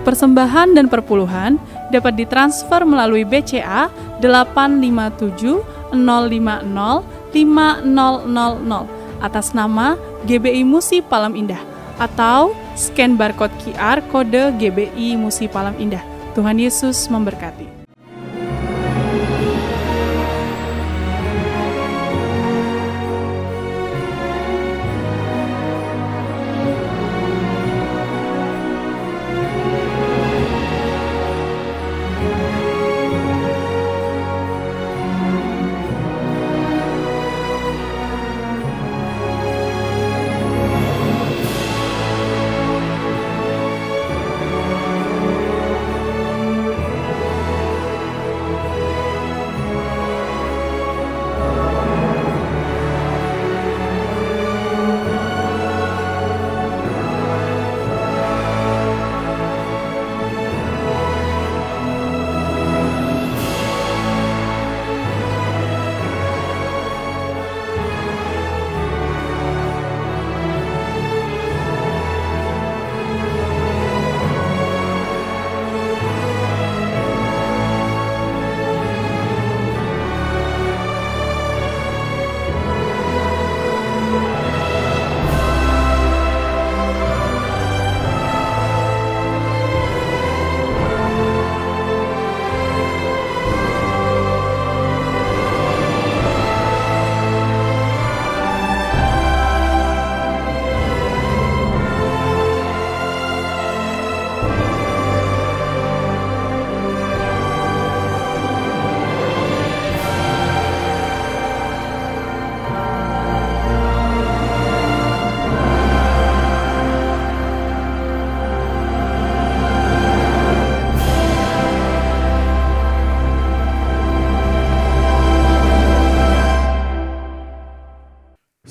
persembahan dan perpuluhan dapat ditransfer melalui BCA 857 050 5000 atas nama GBI Musi Palam Indah atau scan barcode QR kode GBI Musi Palam Indah. Tuhan Yesus memberkati.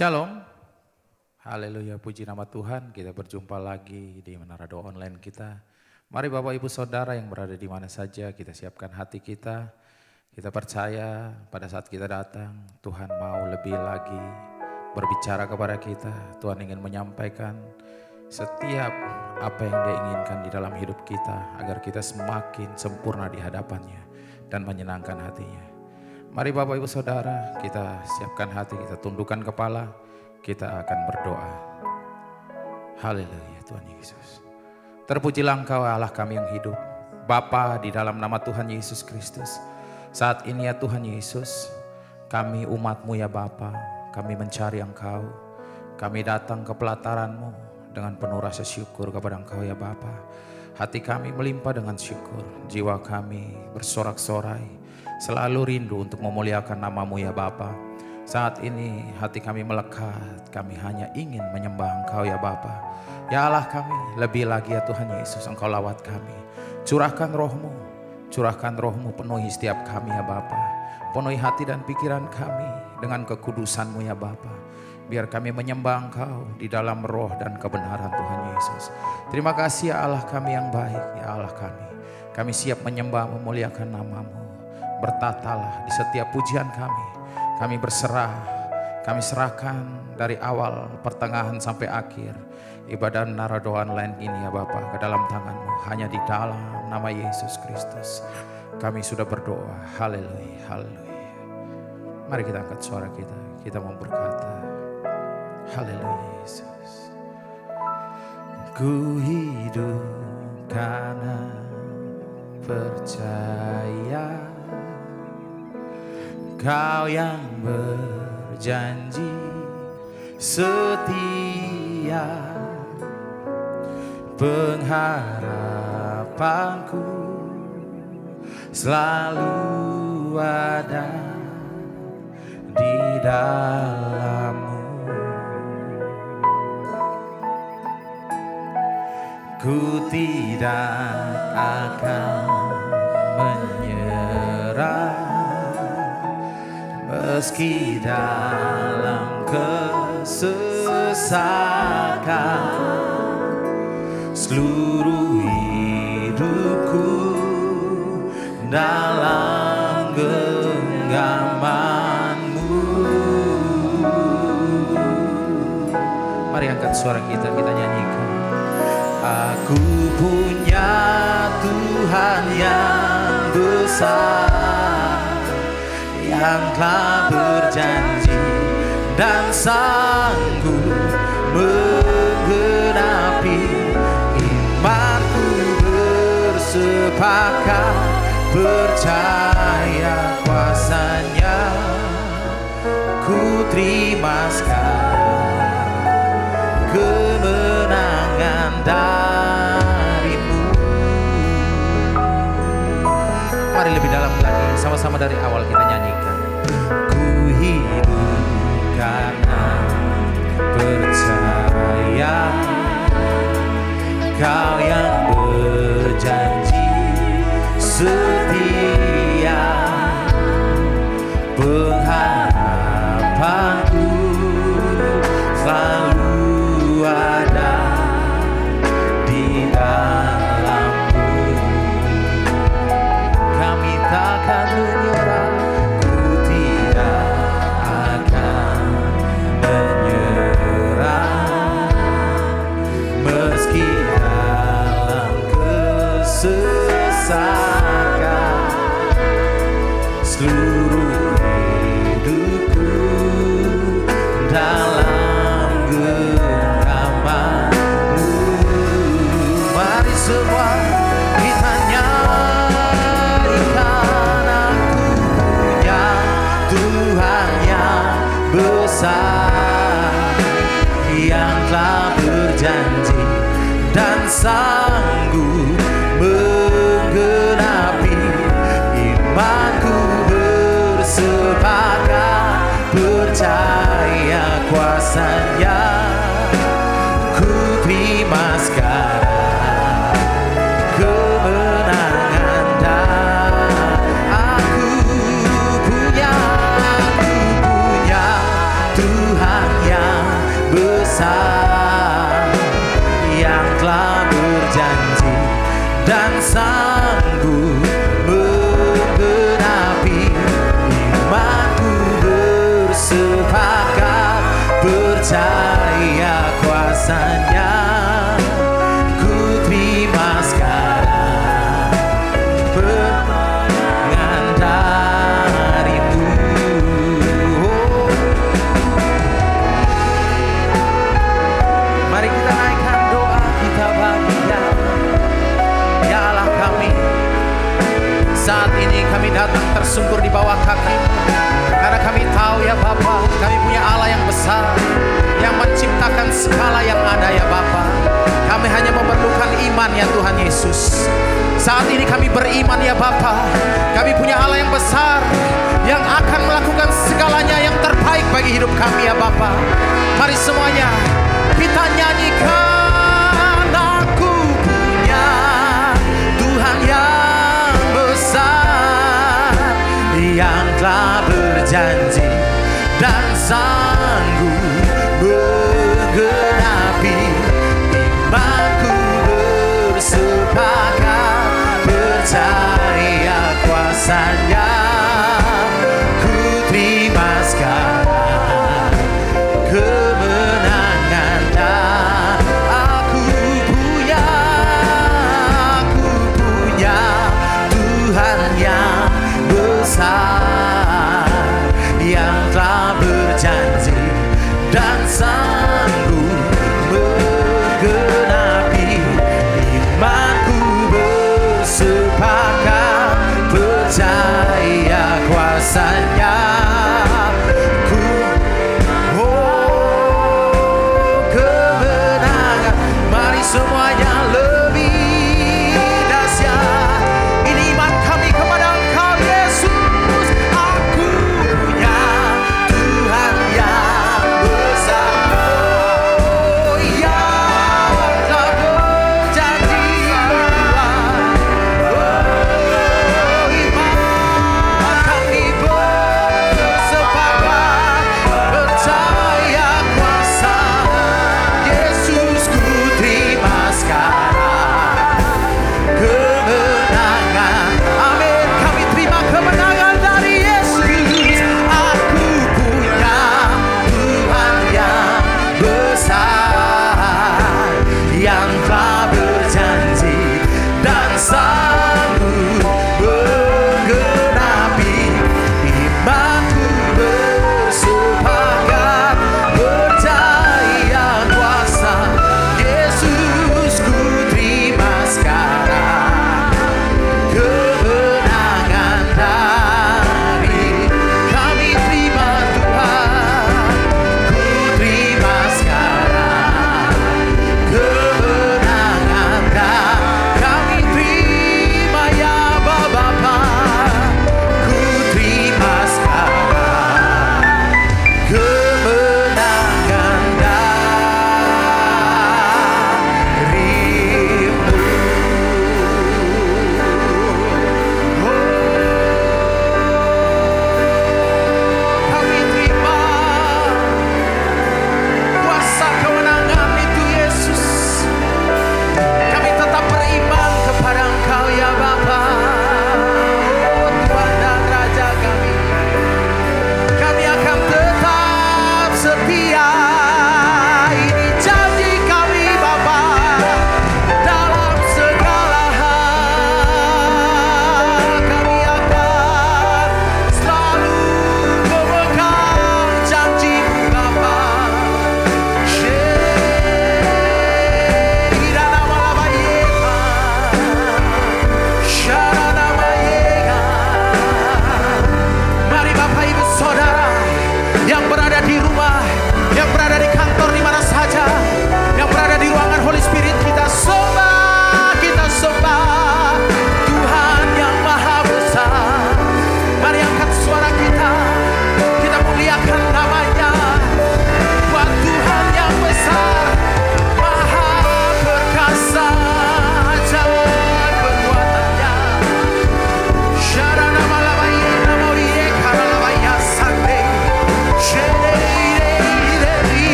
Shalom, haleluya, puji nama Tuhan. Kita berjumpa lagi di Menara Doa Online kita. Mari Bapak Ibu Saudara yang berada di mana saja, kita siapkan hati kita. Kita percaya pada saat kita datang, Tuhan mau lebih lagi berbicara kepada kita. Tuhan ingin menyampaikan setiap apa yang Dia inginkan di dalam hidup kita, agar kita semakin sempurna di hadapannya dan menyenangkan hatinya. Mari Bapak Ibu Saudara, kita siapkan hati, kita tundukkan kepala, kita akan berdoa. Haleluya Tuhan Yesus. Terpujilah Engkau Allah kami yang hidup. Bapa, di dalam nama Tuhan Yesus Kristus. Saat ini ya Tuhan Yesus, kami umat-Mu ya Bapa, kami mencari Engkau. Kami datang ke pelataran-Mu dengan penuh rasa syukur kepada Engkau ya Bapa. Hati kami melimpah dengan syukur, jiwa kami bersorak-sorai. Selalu rindu untuk memuliakan nama-Mu ya Bapa. Saat ini hati kami melekat, kami hanya ingin menyembah Engkau ya Bapa. Ya Allah kami, lebih lagi ya Tuhan Yesus, Engkau lawat kami. Curahkan roh-Mu penuhi setiap kami ya Bapa. Penuhi hati dan pikiran kami dengan kekudusan-Mu ya Bapa. Biar kami menyembah Engkau di dalam roh dan kebenaran Tuhan Yesus. Terima kasih ya Allah kami yang baik, ya Allah kami. Kami siap menyembah, memuliakan nama-Mu. Bertatalah di setiap pujian kami. Kami berserah, kami serahkan dari awal, pertengahan sampai akhir ibadah Menara Doa Online ini ya Bapa, ke dalam tangan-Mu. Hanya di dalam nama Yesus Kristus kami sudah berdoa. Haleluya, haleluya. Mari kita angkat suara kita mau berkata, haleluya Yesus. Ku hidup karena percaya Kau yang berjanji setia, pengharapanku selalu ada di dalam-Mu. Ku tidak akan menyerah meski dalam kesesakan, seluruh hidupku dalam genggaman-Mu. Mari angkat suara kita nyanyikan. Aku punya yang telah berjanji dan sanggup menggenapi. Imanku bersepakat percaya kuasanya. Ku terima sekarang kemenangan darimu. Mari lebih dalam lagi, sama-sama dari awal kita nyanyikan. Ku hidup karena percaya Kau yang berjanji setia. Pengharapanku selalu ada di dalam-Mu. Kami takkan menyerah, ku tidak akan menyerah. Meski dalam kesesakan, seluruh hidupku dalam genggaman-Mu. Mari semua kita nyanyikan, aku punya Tuhan yang besar, yang telah berjanji dan sanggup menggenapi. Imanku bersepakat percaya kuasanya. Ku terima sekarang kemenangan dan aku punya Tuhan yang besar, yang telah berjanji dan sanggup menggenapi. Imanku bersepakat percaya kuasanya. Ku terima sekarang kemenangan darimu. Mari kita naikkan doa kita bagi Dia. Ya Allah kami, saat ini kami datang tersungkur di bawah kaki-Mu, karena kami tahu ya Bapa, kami punya Allah yang besar, yang menciptakan segala yang ada ya Bapa. Kami hanya memerlukan iman ya Tuhan Yesus. Saat ini kami beriman ya Bapa, kami punya Allah yang besar, yang akan melakukan segalanya yang terbaik bagi hidup kami ya Bapa. Mari semuanya kita nyanyikan, aku punya Tuhan yang besar, yang telah berjanji dan sanggup menggenapi. Imanku bersepakat percaya kuasanya. Ku terima sekarang kemenangan dan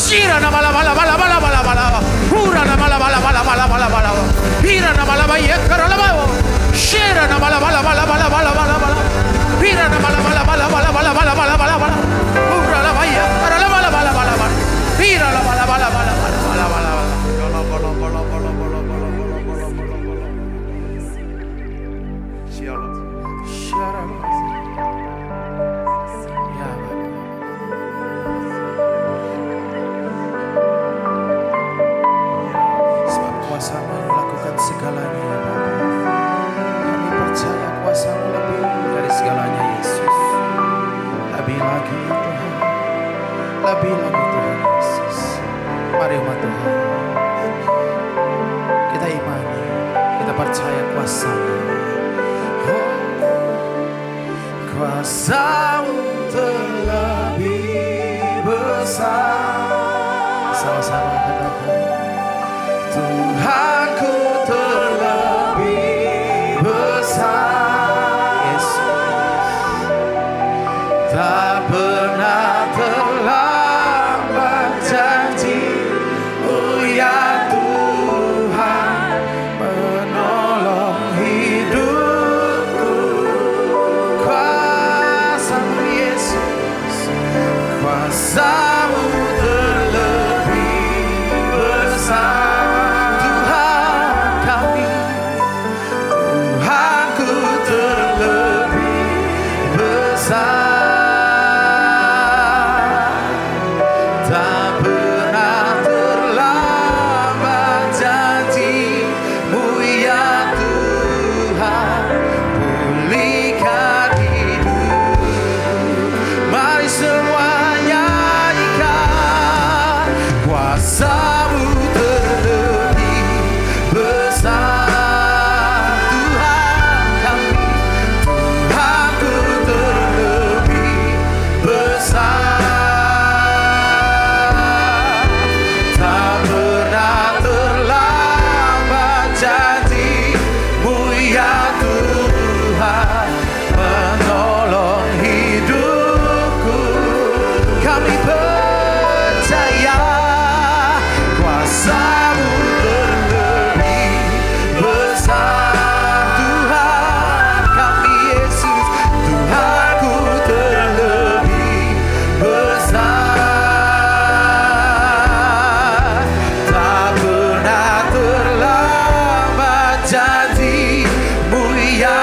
Shira na mala mala mala mala mala mala. Hura na mala mala mala mala mala mala. Hira na mala mala yekara la mala. Shira na mala mala mala mala mala mala mala. Hira na mala mala mala mala mala mala mala mala mala. Hura la mala yekara la mala mala mala mala. Hira la mala mala mala mala mala mala. Bolo bolo bolo bolo bolo bolo bolo bolo bolo. Shira. Shira. Kuasa-Mu yang melakukan segalanya ya Bapa. Kami percaya kuasa-Mu lebih dari segalanya Yesus. Lebih lagi ya Tuhan. Lebih lagi Tuhan Yesus. Mari umat Tuhan. Kita imani. Kita percaya kuasa-Mu. Oh, kuasa-Mu terlebih besar. Sama-sama katakan. Tuhanku terlebih besar, Yesus, tak pernah terlambat janji-Mu ya Tuhan, menolong hidupku. Kuasa-Mu Yesus, kuasa-Mu terlebih besar. janji-Mu ya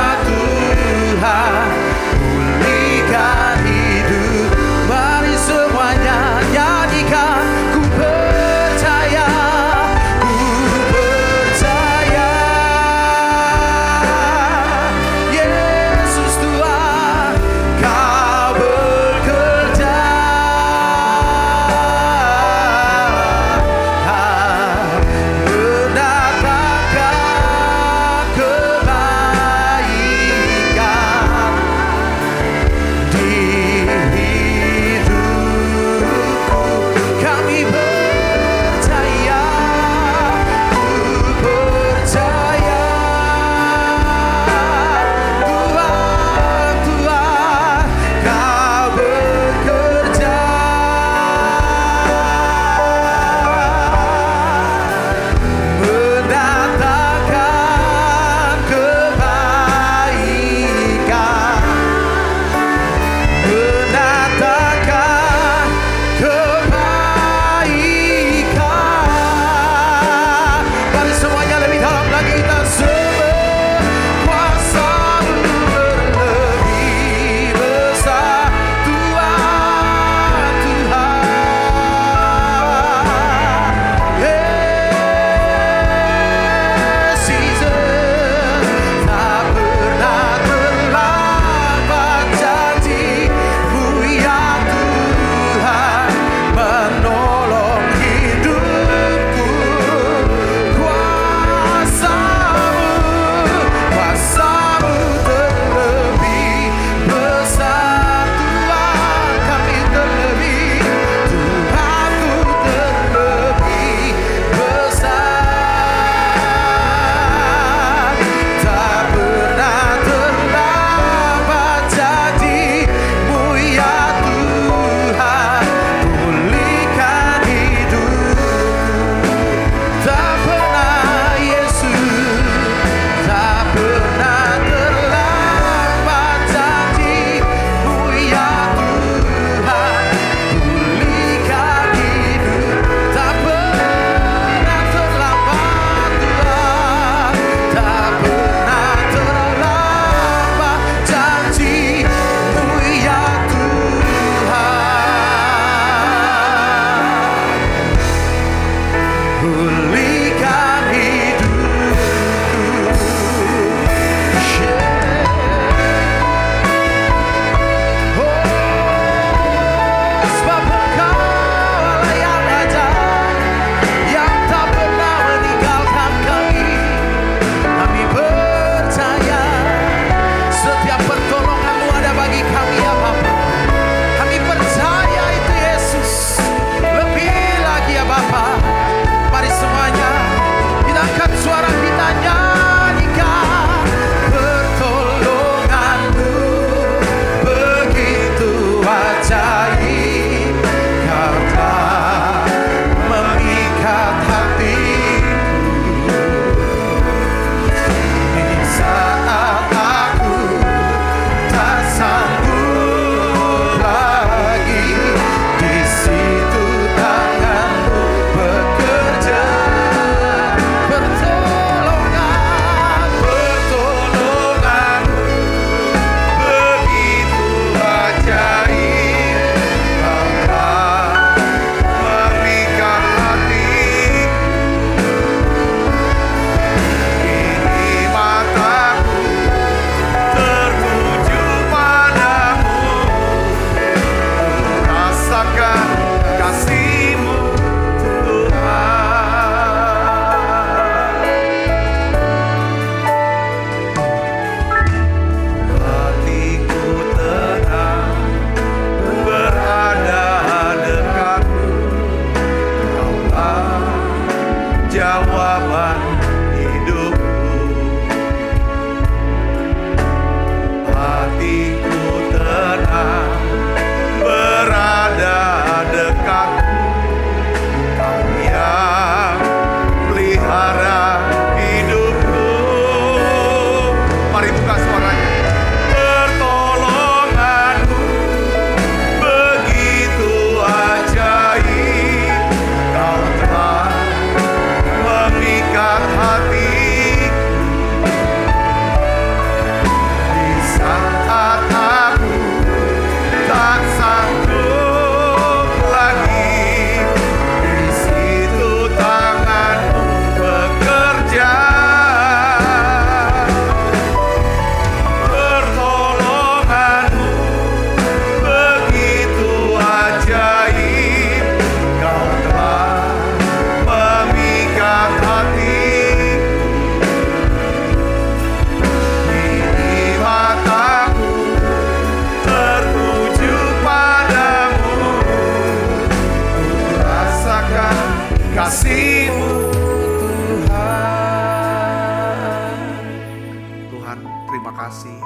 Tuhan, terima kasih.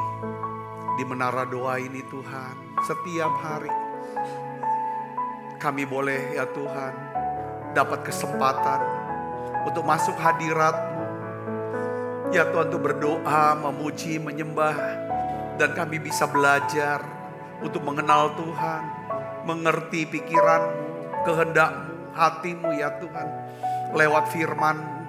Di menara doa ini Tuhan, setiap hari kami boleh ya Tuhan dapat kesempatan untuk masuk hadirat-Mu. Ya Tuhan, untuk berdoa, memuji, menyembah. Dan kami bisa belajar untuk mengenal Tuhan, mengerti pikiran-Mu, kehendak-Mu, hati-Mu ya Tuhan. Lewat firman-Mu.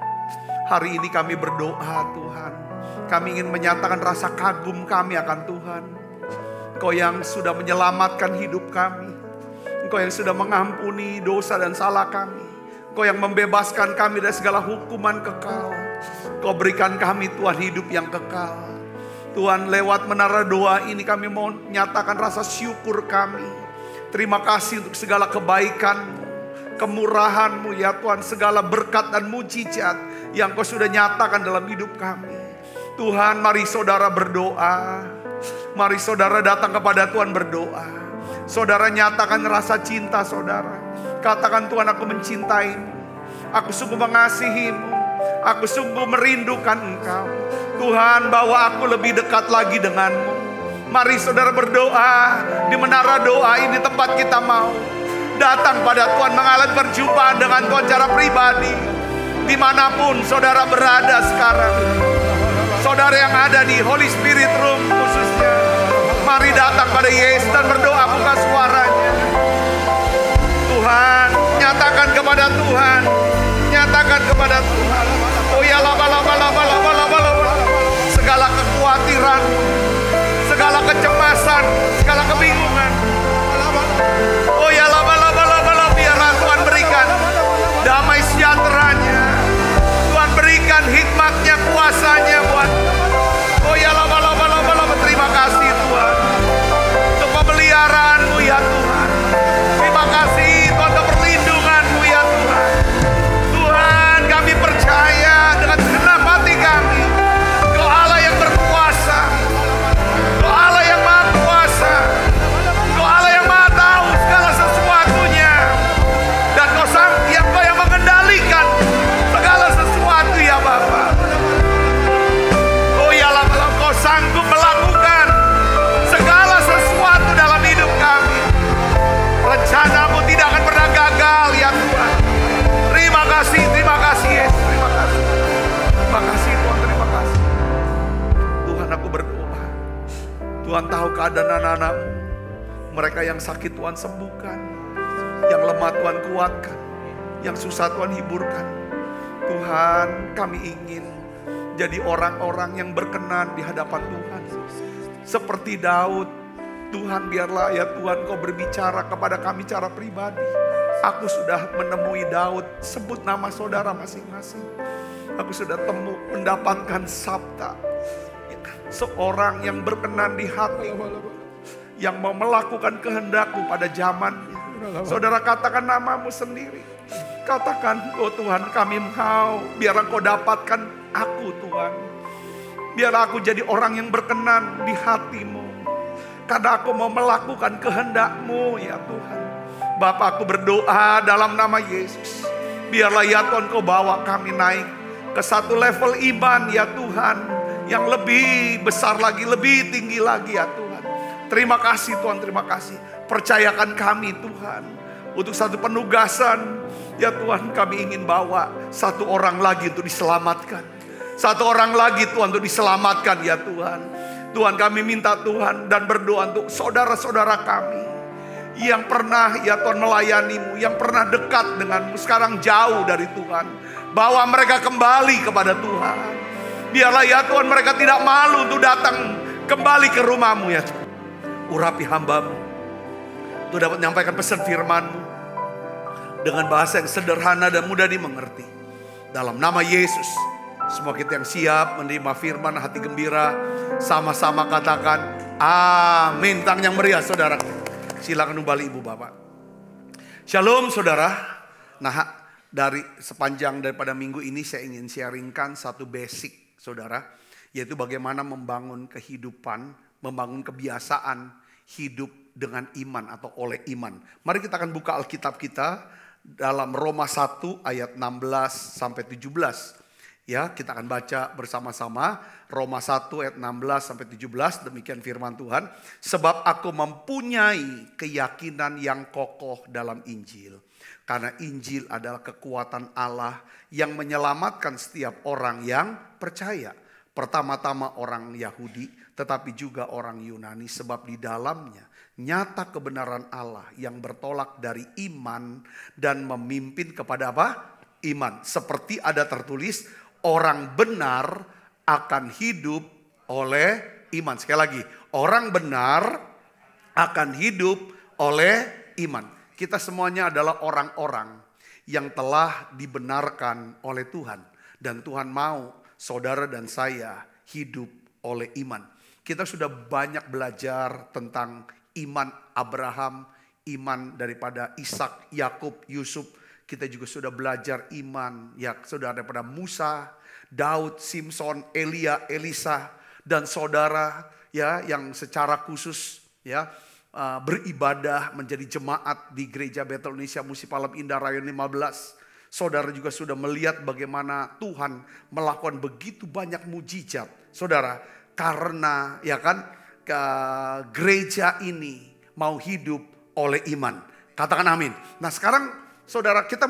Hari ini kami berdoa Tuhan. Kami ingin menyatakan rasa kagum kami akan Tuhan. Engkau yang sudah menyelamatkan hidup kami. Engkau yang sudah mengampuni dosa dan salah kami. Engkau yang membebaskan kami dari segala hukuman kekal. Kau berikan kami Tuhan hidup yang kekal. Tuhan, lewat menara doa ini kami mau nyatakan rasa syukur kami. Terima kasih untuk segala kebaikan-Mu, kemurahan-Mu ya Tuhan. Segala berkat dan mujizat yang Kau sudah nyatakan dalam hidup kami. Tuhan, mari saudara berdoa. Mari saudara datang kepada Tuhan berdoa. Saudara nyatakan rasa cinta saudara. Katakan, Tuhan, aku mencintai-Mu. Aku sungguh mengasihi-Mu. Aku sungguh merindukan Engkau. Tuhan, bawa aku lebih dekat lagi dengan-Mu. Mari saudara berdoa. Di menara doa ini tempat kita mau datang pada Tuhan, mengalami perjumpaan dengan Tuhan secara pribadi. Dimanapun saudara berada sekarang, saudara yang ada di Holy Spirit Room khususnya, mari datang pada Yesus dan berdoa, buka suaranya. Tuhan, nyatakan kepada Tuhan. Nyatakan kepada Tuhan. Oh ya, segala kekhawatiran, segala kecemasan, segala kebingungan. Oh ya, biarlah Tuhan berikan damai sejahteranya. Tuhan berikan hikmatnya, kuasanya buat. Oh ya, terima kasih Tuhan untuk pemeliharaan-Mu ya Tuhan. Terima kasih Tuhan untuk perlindungan-Mu ya Tuhan. Tuhan, kami percaya dengan segenap hati kami, Kau Allah yang berkuasa, Kau Allah yang maha kuasa, Kau Allah yang maha tahu segala sesuatunya, dan Kau yang mengendalikan segala sesuatu ya Bapa. Oh ya, Kau sanggup melakukan segala sesuatu dalam hidup kami. Rencana-Mu tidak akan pernah gagal ya Tuhan. Terima kasih Yesus, terima kasih. Terima kasih Tuhan, terima kasih. Tuhan, aku berdoa. Tuhan tahu keadaan anak-anak-Mu. Mereka yang sakit Tuhan sembuhkan. Yang lemah Tuhan kuatkan. Yang susah Tuhan hiburkan. Tuhan, kami ingin jadi orang-orang yang berkenan di hadapan Tuhan. Seperti Daud. Tuhan, biarlah ya Tuhan Kau berbicara kepada kami secara pribadi. Aku sudah menemui Daud, sebut nama saudara masing-masing. Aku sudah mendapatkan sabda. Seorang yang berkenan di hati, yang mau melakukan kehendak-Mu pada zamannya. Saudara katakan namamu sendiri. Katakan, oh Tuhan, kami mau, biar Engkau dapatkan aku Tuhan. Biar aku jadi orang yang berkenan di hati-Mu. Karena aku mau melakukan kehendak-Mu ya Tuhan. Bapa, aku berdoa dalam nama Yesus. Biarlah ya Tuhan Kau bawa kami naik ke satu level iman ya Tuhan. Yang lebih besar lagi, lebih tinggi lagi ya Tuhan. Terima kasih Tuhan, terima kasih. Percayakan kami Tuhan. Untuk satu penugasan ya Tuhan, kami ingin bawa satu orang lagi untuk diselamatkan. Satu orang lagi Tuhan untuk diselamatkan ya Tuhan. Tuhan, kami minta Tuhan dan berdoa untuk saudara-saudara kami yang pernah ya Tuhan melayani-Mu, yang pernah dekat dengan-Mu, sekarang jauh dari Tuhan. Bawa mereka kembali kepada Tuhan. Biarlah ya Tuhan mereka tidak malu untuk datang kembali ke rumah-Mu ya Tuhan. Urapi hamba-Mu untuk dapat menyampaikan pesan firman-Mu dengan bahasa yang sederhana dan mudah dimengerti. Dalam nama Yesus, semua kita yang siap menerima firman, hati gembira, sama-sama katakan amin. Tangan yang meriah saudara. Silakan kembali Ibu Bapak. Shalom saudara. Nah, dari sepanjang daripada minggu ini saya ingin sharingkan satu basic saudara. Yaitu bagaimana membangun kehidupan, membangun kebiasaan hidup dengan iman atau oleh iman. Mari kita akan buka Alkitab kita dalam Roma 1 ayat 16 sampai 17. Ya, kita akan baca bersama-sama Roma 1 ayat 16 sampai 17, demikian firman Tuhan. Sebab aku mempunyai keyakinan yang kokoh dalam Injil. Karena Injil adalah kekuatan Allah yang menyelamatkan setiap orang yang percaya. Pertama-tama orang Yahudi, tetapi juga orang Yunani. Sebab di dalamnya nyata kebenaran Allah yang bertolak dari iman dan memimpin kepada apa? Iman. Seperti ada tertulis, orang benar akan hidup oleh iman. Sekali lagi, orang benar akan hidup oleh iman. Kita semuanya adalah orang-orang yang telah dibenarkan oleh Tuhan. Dan Tuhan mau saudara dan saya hidup oleh iman. Kita sudah banyak belajar tentang iman Abraham, iman daripada Ishak, Yakub, Yusuf. Kita juga sudah belajar iman ya saudara daripada Musa, Daud, Simson, Elia, Elisa, dan saudara ya yang secara khusus ya beribadah menjadi jemaat di Gereja Betel Indonesia Musi Palem Indah Rayon 15. Saudara juga sudah melihat bagaimana Tuhan melakukan begitu banyak mujizat. Saudara, karena ya kan gereja ini mau hidup oleh iman. Katakan amin. Nah, sekarang saudara, kita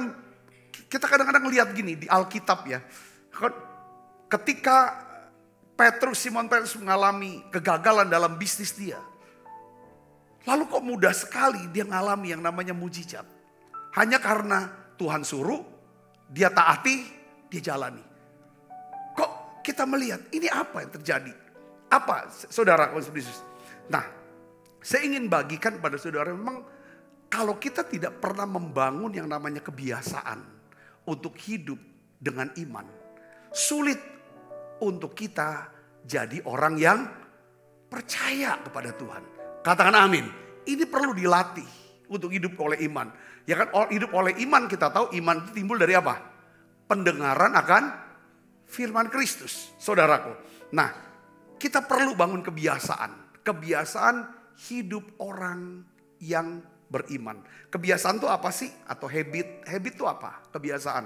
kadang-kadang lihat gini di Alkitab ya. Ketika Simon Petrus mengalami kegagalan dalam bisnis dia. Lalu kok mudah sekali dia mengalami yang namanya mujizat. Hanya karena Tuhan suruh, dia taati, dia jalani. Kok kita melihat ini apa yang terjadi? Apa saudara Yesus? Nah, saya ingin bagikan pada saudara memang kalau kita tidak pernah membangun yang namanya kebiasaan untuk hidup dengan iman, sulit untuk kita jadi orang yang percaya kepada Tuhan. Katakan amin. Ini perlu dilatih untuk hidup oleh iman. Ya kan, hidup oleh iman kita tahu iman itu timbul dari apa? Pendengaran akan firman Kristus, saudaraku. Nah, kita perlu bangun kebiasaan. Kebiasaan hidup orang yang beriman. Kebiasaan itu apa sih? Atau habit? Habit itu apa? Kebiasaan.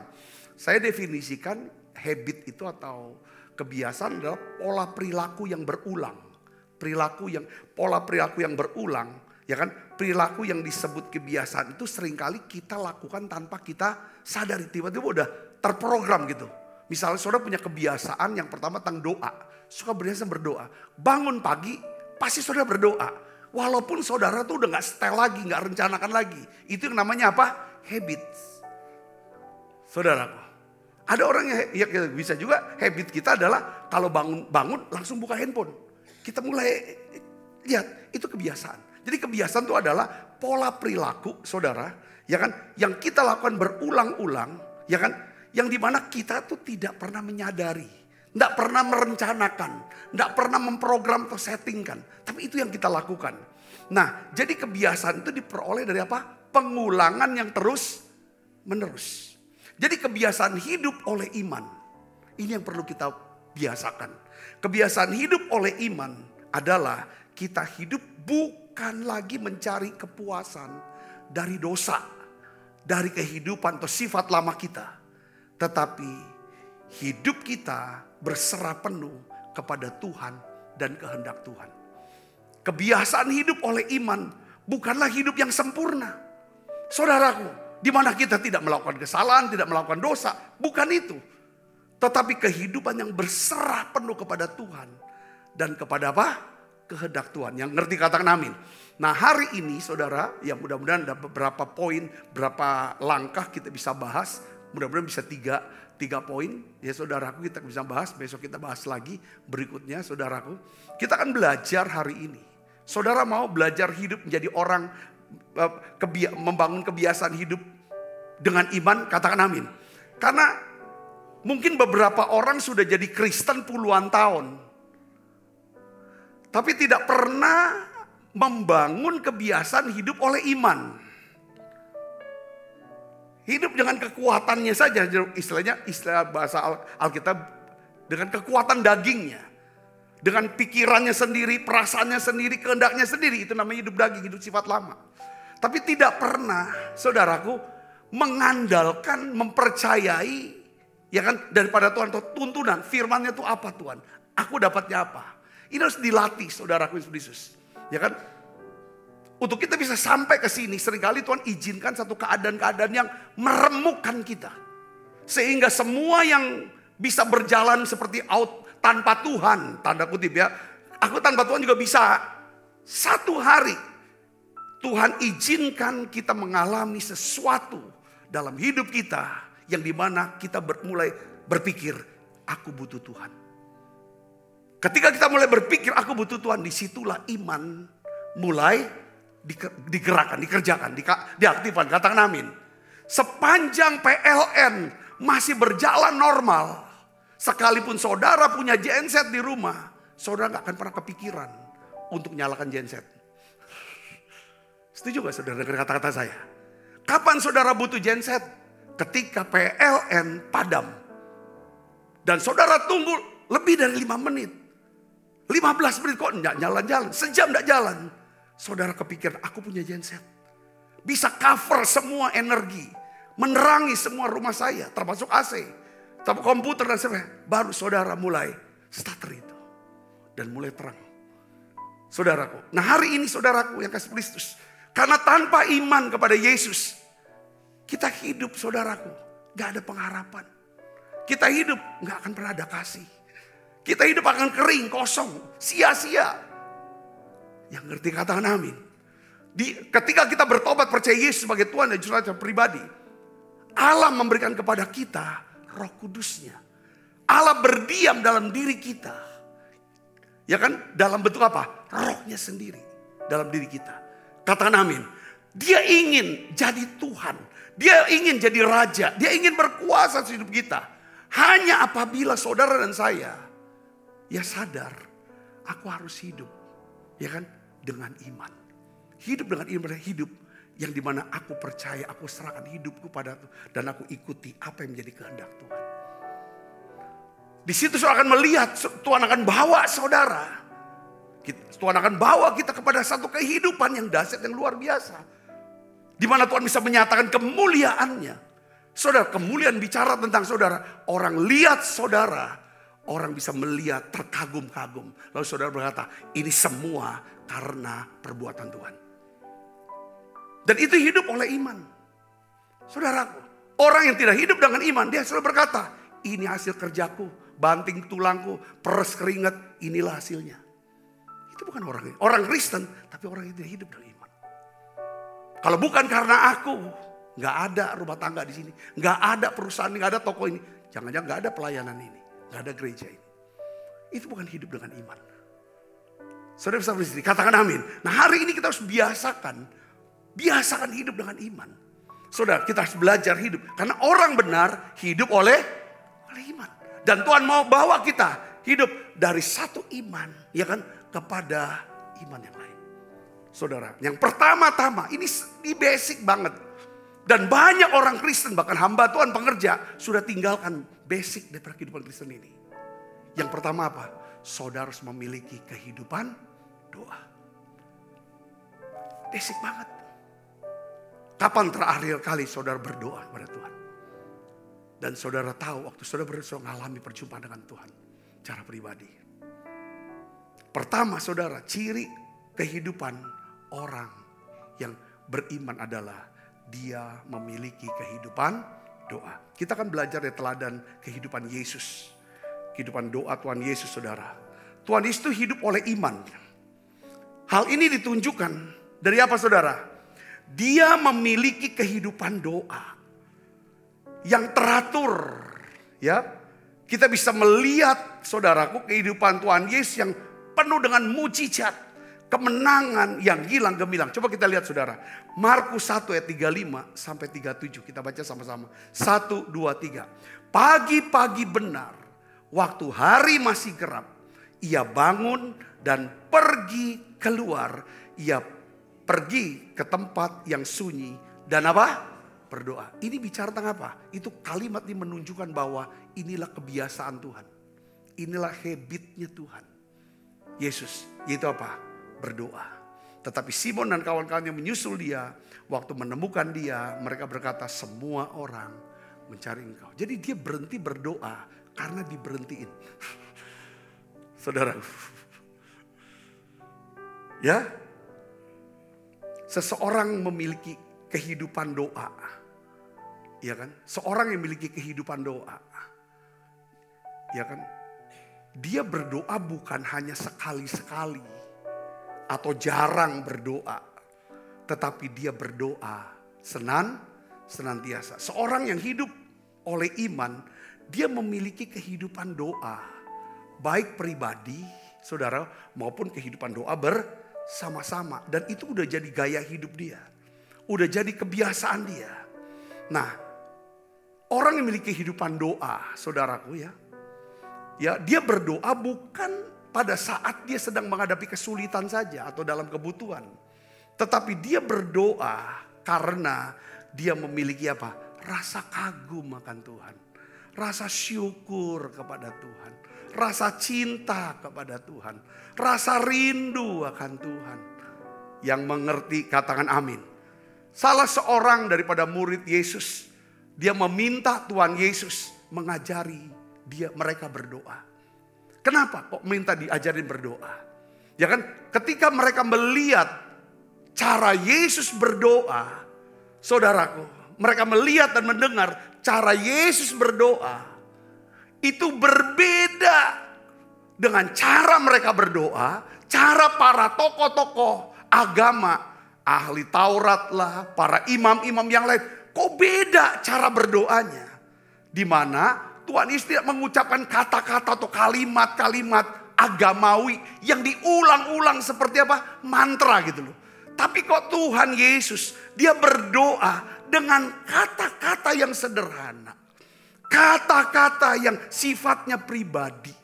Saya definisikan habit itu atau kebiasaan adalah pola perilaku yang berulang. Pola perilaku yang berulang, ya kan? Perilaku yang disebut kebiasaan itu seringkali kita lakukan tanpa kita sadari, tiba-tiba udah terprogram gitu. Misalnya saudara punya kebiasaan yang pertama tentang doa, suka biasa berdoa. Bangun pagi pasti saudara berdoa. Walaupun saudara tuh udah gak setel lagi, gak rencanakan lagi. Itu yang namanya apa? Habit. Saudara, ada orang yang ya bisa juga habit kita adalah kalau bangun langsung buka handphone. Kita mulai lihat, itu kebiasaan. Jadi kebiasaan itu adalah pola perilaku saudara, ya kan? Yang kita lakukan berulang-ulang, ya kan? Yang dimana kita tuh tidak pernah menyadari, tidak pernah merencanakan, tidak pernah memprogram atau settingkan. Tapi itu yang kita lakukan. Nah, jadi kebiasaan itu diperoleh dari apa? Pengulangan yang terus menerus. Jadi kebiasaan hidup oleh iman. Ini yang perlu kita biasakan. Kebiasaan hidup oleh iman adalah kita hidup bukan lagi mencari kepuasan dari dosa, dari kehidupan atau sifat lama kita. Tetapi hidup kita berserah penuh kepada Tuhan dan kehendak Tuhan. Kebiasaan hidup oleh iman bukanlah hidup yang sempurna. Saudaraku, di mana kita tidak melakukan kesalahan, tidak melakukan dosa, bukan itu. Tetapi kehidupan yang berserah penuh kepada Tuhan dan kepada apa? Kehendak Tuhan. Yang ngerti katakan amin. Nah, hari ini saudara, ya mudah-mudahan ada beberapa poin, berapa langkah kita bisa bahas. Mudah-mudahan bisa tiga poin. Ya saudaraku, kita bisa bahas, besok kita bahas lagi berikutnya saudaraku. Kita akan belajar hari ini. Saudara mau belajar hidup menjadi orang, membangun kebiasaan hidup dengan iman, katakan amin. Karena mungkin beberapa orang sudah jadi Kristen puluhan tahun, tapi tidak pernah membangun kebiasaan hidup oleh iman. Hidup dengan kekuatannya saja, istilah bahasa Alkitab, dengan kekuatan dagingnya. Dengan pikirannya sendiri, perasaannya sendiri, kehendaknya sendiri. Itu namanya hidup daging, hidup sifat lama. Tapi tidak pernah, saudaraku, mengandalkan, mempercayai, Ya kan, daripada Tuhan tuntunan, firman-Nya itu apa Tuhan? Aku dapatnya apa? Ini harus dilatih saudaraku Yesus. Ya kan? Untuk kita bisa sampai ke sini, seringkali Tuhan izinkan satu keadaan-keadaan yang meremukkan kita. Sehingga semua yang bisa berjalan seperti tanpa Tuhan, tanda kutip ya. Aku tanpa Tuhan juga bisa. Satu hari Tuhan izinkan kita mengalami sesuatu dalam hidup kita. Yang dimana kita mulai berpikir, aku butuh Tuhan. Ketika kita mulai berpikir, aku butuh Tuhan, disitulah iman mulai digerakkan, dikerjakan, diaktifkan. Katakan amin. Sepanjang PLN masih berjalan normal, sekalipun saudara punya genset di rumah, saudara gak akan pernah kepikiran untuk nyalakan genset. Setuju gak saudara dengan kata-kata saya? Kapan saudara butuh genset? Ketika PLN padam. Dan saudara tunggu lebih dari 5 menit. 15 menit kok enggak jalan-jalan. Sejam enggak jalan. Saudara kepikiran, aku punya genset. Bisa cover semua energi. Menerangi semua rumah saya. Termasuk AC. Termasuk komputer dan sebagainya. Baru saudara mulai starter itu. Dan mulai terang. Saudaraku. Nah hari ini saudaraku yang kasih Kristus. Karena tanpa iman kepada Yesus. Kita hidup saudaraku, gak ada pengharapan. Kita hidup gak akan pernah ada kasih. Kita hidup akan kering, kosong, sia-sia. Yang ngerti katakan amin. Ketika kita bertobat percaya Yesus sebagai Tuhan dan Juru Selamat pribadi, Allah memberikan kepada kita Roh Kudusnya. Allah berdiam dalam diri kita. Ya kan? Dalam bentuk apa? Rohnya sendiri dalam diri kita. Katakan amin. Dia ingin jadi Tuhan. Dia ingin jadi raja. Dia ingin berkuasa di hidup kita. Hanya apabila saudara dan saya ya sadar, aku harus hidup, ya kan, dengan iman. Hidup dengan iman, hidup yang dimana aku percaya, aku serahkan hidupku pada Tuhan dan aku ikuti apa yang menjadi kehendak Tuhan. Di situ saudara akan melihat Tuhan akan bawa saudara. Tuhan akan bawa kita kepada satu kehidupan yang dahsyat, yang luar biasa. Di mana Tuhan bisa menyatakan kemuliaannya. Saudara, kemuliaan bicara tentang saudara. Orang lihat saudara, orang bisa melihat terkagum-kagum. Lalu saudara berkata, ini semua karena perbuatan Tuhan. Dan itu hidup oleh iman. Saudaraku, orang yang tidak hidup dengan iman, dia selalu berkata, ini hasil kerjaku, banting tulangku, peres keringat, inilah hasilnya. Itu bukan orang Kristen, tapi orang yang tidak hidup dengan iman. Kalau bukan karena aku, gak ada rumah tangga di sini, gak ada perusahaan ini, gak ada toko ini, jangan-jangan gak ada pelayanan ini, gak ada gereja ini. Itu bukan hidup dengan iman. Saudara bisa berdiri, katakan amin. Nah hari ini kita harus biasakan hidup dengan iman. Saudara, kita harus belajar hidup, karena orang benar hidup oleh iman. Dan Tuhan mau bawa kita hidup dari satu iman, ya kan, kepada iman yang lain. Saudara, yang pertama-tama ini basic banget. Dan banyak orang Kristen, bahkan hamba Tuhan pengerja, sudah tinggalkan basic dari kehidupan Kristen ini. Yang pertama apa? Saudara harus memiliki kehidupan doa. Basic banget. Kapan terakhir kali saudara berdoa kepada Tuhan? Dan saudara tahu waktu saudara mengalami perjumpaan dengan Tuhan secara pribadi. Pertama saudara, ciri kehidupan orang yang beriman adalah dia memiliki kehidupan doa. Kita akan belajar dari teladan kehidupan Yesus. Kehidupan doa Tuhan Yesus saudara. Tuhan Yesus itu hidup oleh iman. Hal ini ditunjukkan dari apa saudara? Dia memiliki kehidupan doa yang teratur. Ya, kita bisa melihat saudaraku kehidupan Tuhan Yesus yang penuh dengan mujizat. Kemenangan yang hilang gemilang. Coba kita lihat saudara. Markus 1 ayat 35 sampai 37. Kita baca sama-sama. 1, 2, 3. Pagi-pagi benar. Waktu hari masih gelap. Ia bangun dan pergi keluar. Ia pergi ke tempat yang sunyi. Dan apa? Berdoa. Ini bicara tentang apa? Itu kalimat ini menunjukkan bahwa inilah kebiasaan Tuhan. Inilah habitnya Tuhan. Yesus. Yaitu apa? Berdoa. Tetapi Simon dan kawan-kawannya menyusul dia. Waktu menemukan dia, mereka berkata semua orang mencari engkau. Jadi dia berhenti berdoa karena diberhentiin. Saudara, ya, seseorang memiliki kehidupan doa, ya kan? Seorang yang memiliki kehidupan doa, ya kan? Dia berdoa bukan hanya sekali-sekali atau jarang berdoa, tetapi dia berdoa senantiasa. Seorang yang hidup oleh iman, dia memiliki kehidupan doa, baik pribadi, saudara, maupun kehidupan doa bersama-sama. Dan itu udah jadi gaya hidup dia, udah jadi kebiasaan dia. Nah, orang yang memiliki kehidupan doa, saudaraku ya, dia berdoa bukan pada saat dia sedang menghadapi kesulitan saja atau dalam kebutuhan, tetapi dia berdoa karena dia memiliki apa? Rasa kagum akan Tuhan, rasa syukur kepada Tuhan, rasa cinta kepada Tuhan, rasa rindu akan Tuhan. Yang mengerti katakan amin. Salah seorang daripada murid Yesus, dia meminta Tuhan Yesus mengajari mereka berdoa. Kenapa kok minta diajarin berdoa? Ya kan, ketika mereka melihat cara Yesus berdoa, saudaraku, mereka melihat dan mendengar cara Yesus berdoa, itu berbeda dengan cara mereka berdoa, cara para tokoh-tokoh agama, ahli Taurat lah, para imam-imam yang lain. Kok beda cara berdoanya? Di mana Tuhan Yesus tidak mengucapkan kata-kata atau kalimat-kalimat agamawi yang diulang-ulang seperti apa? Mantra gitu loh. Tapi kok Tuhan Yesus, dia berdoa dengan kata-kata yang sederhana. Kata-kata yang sifatnya pribadi.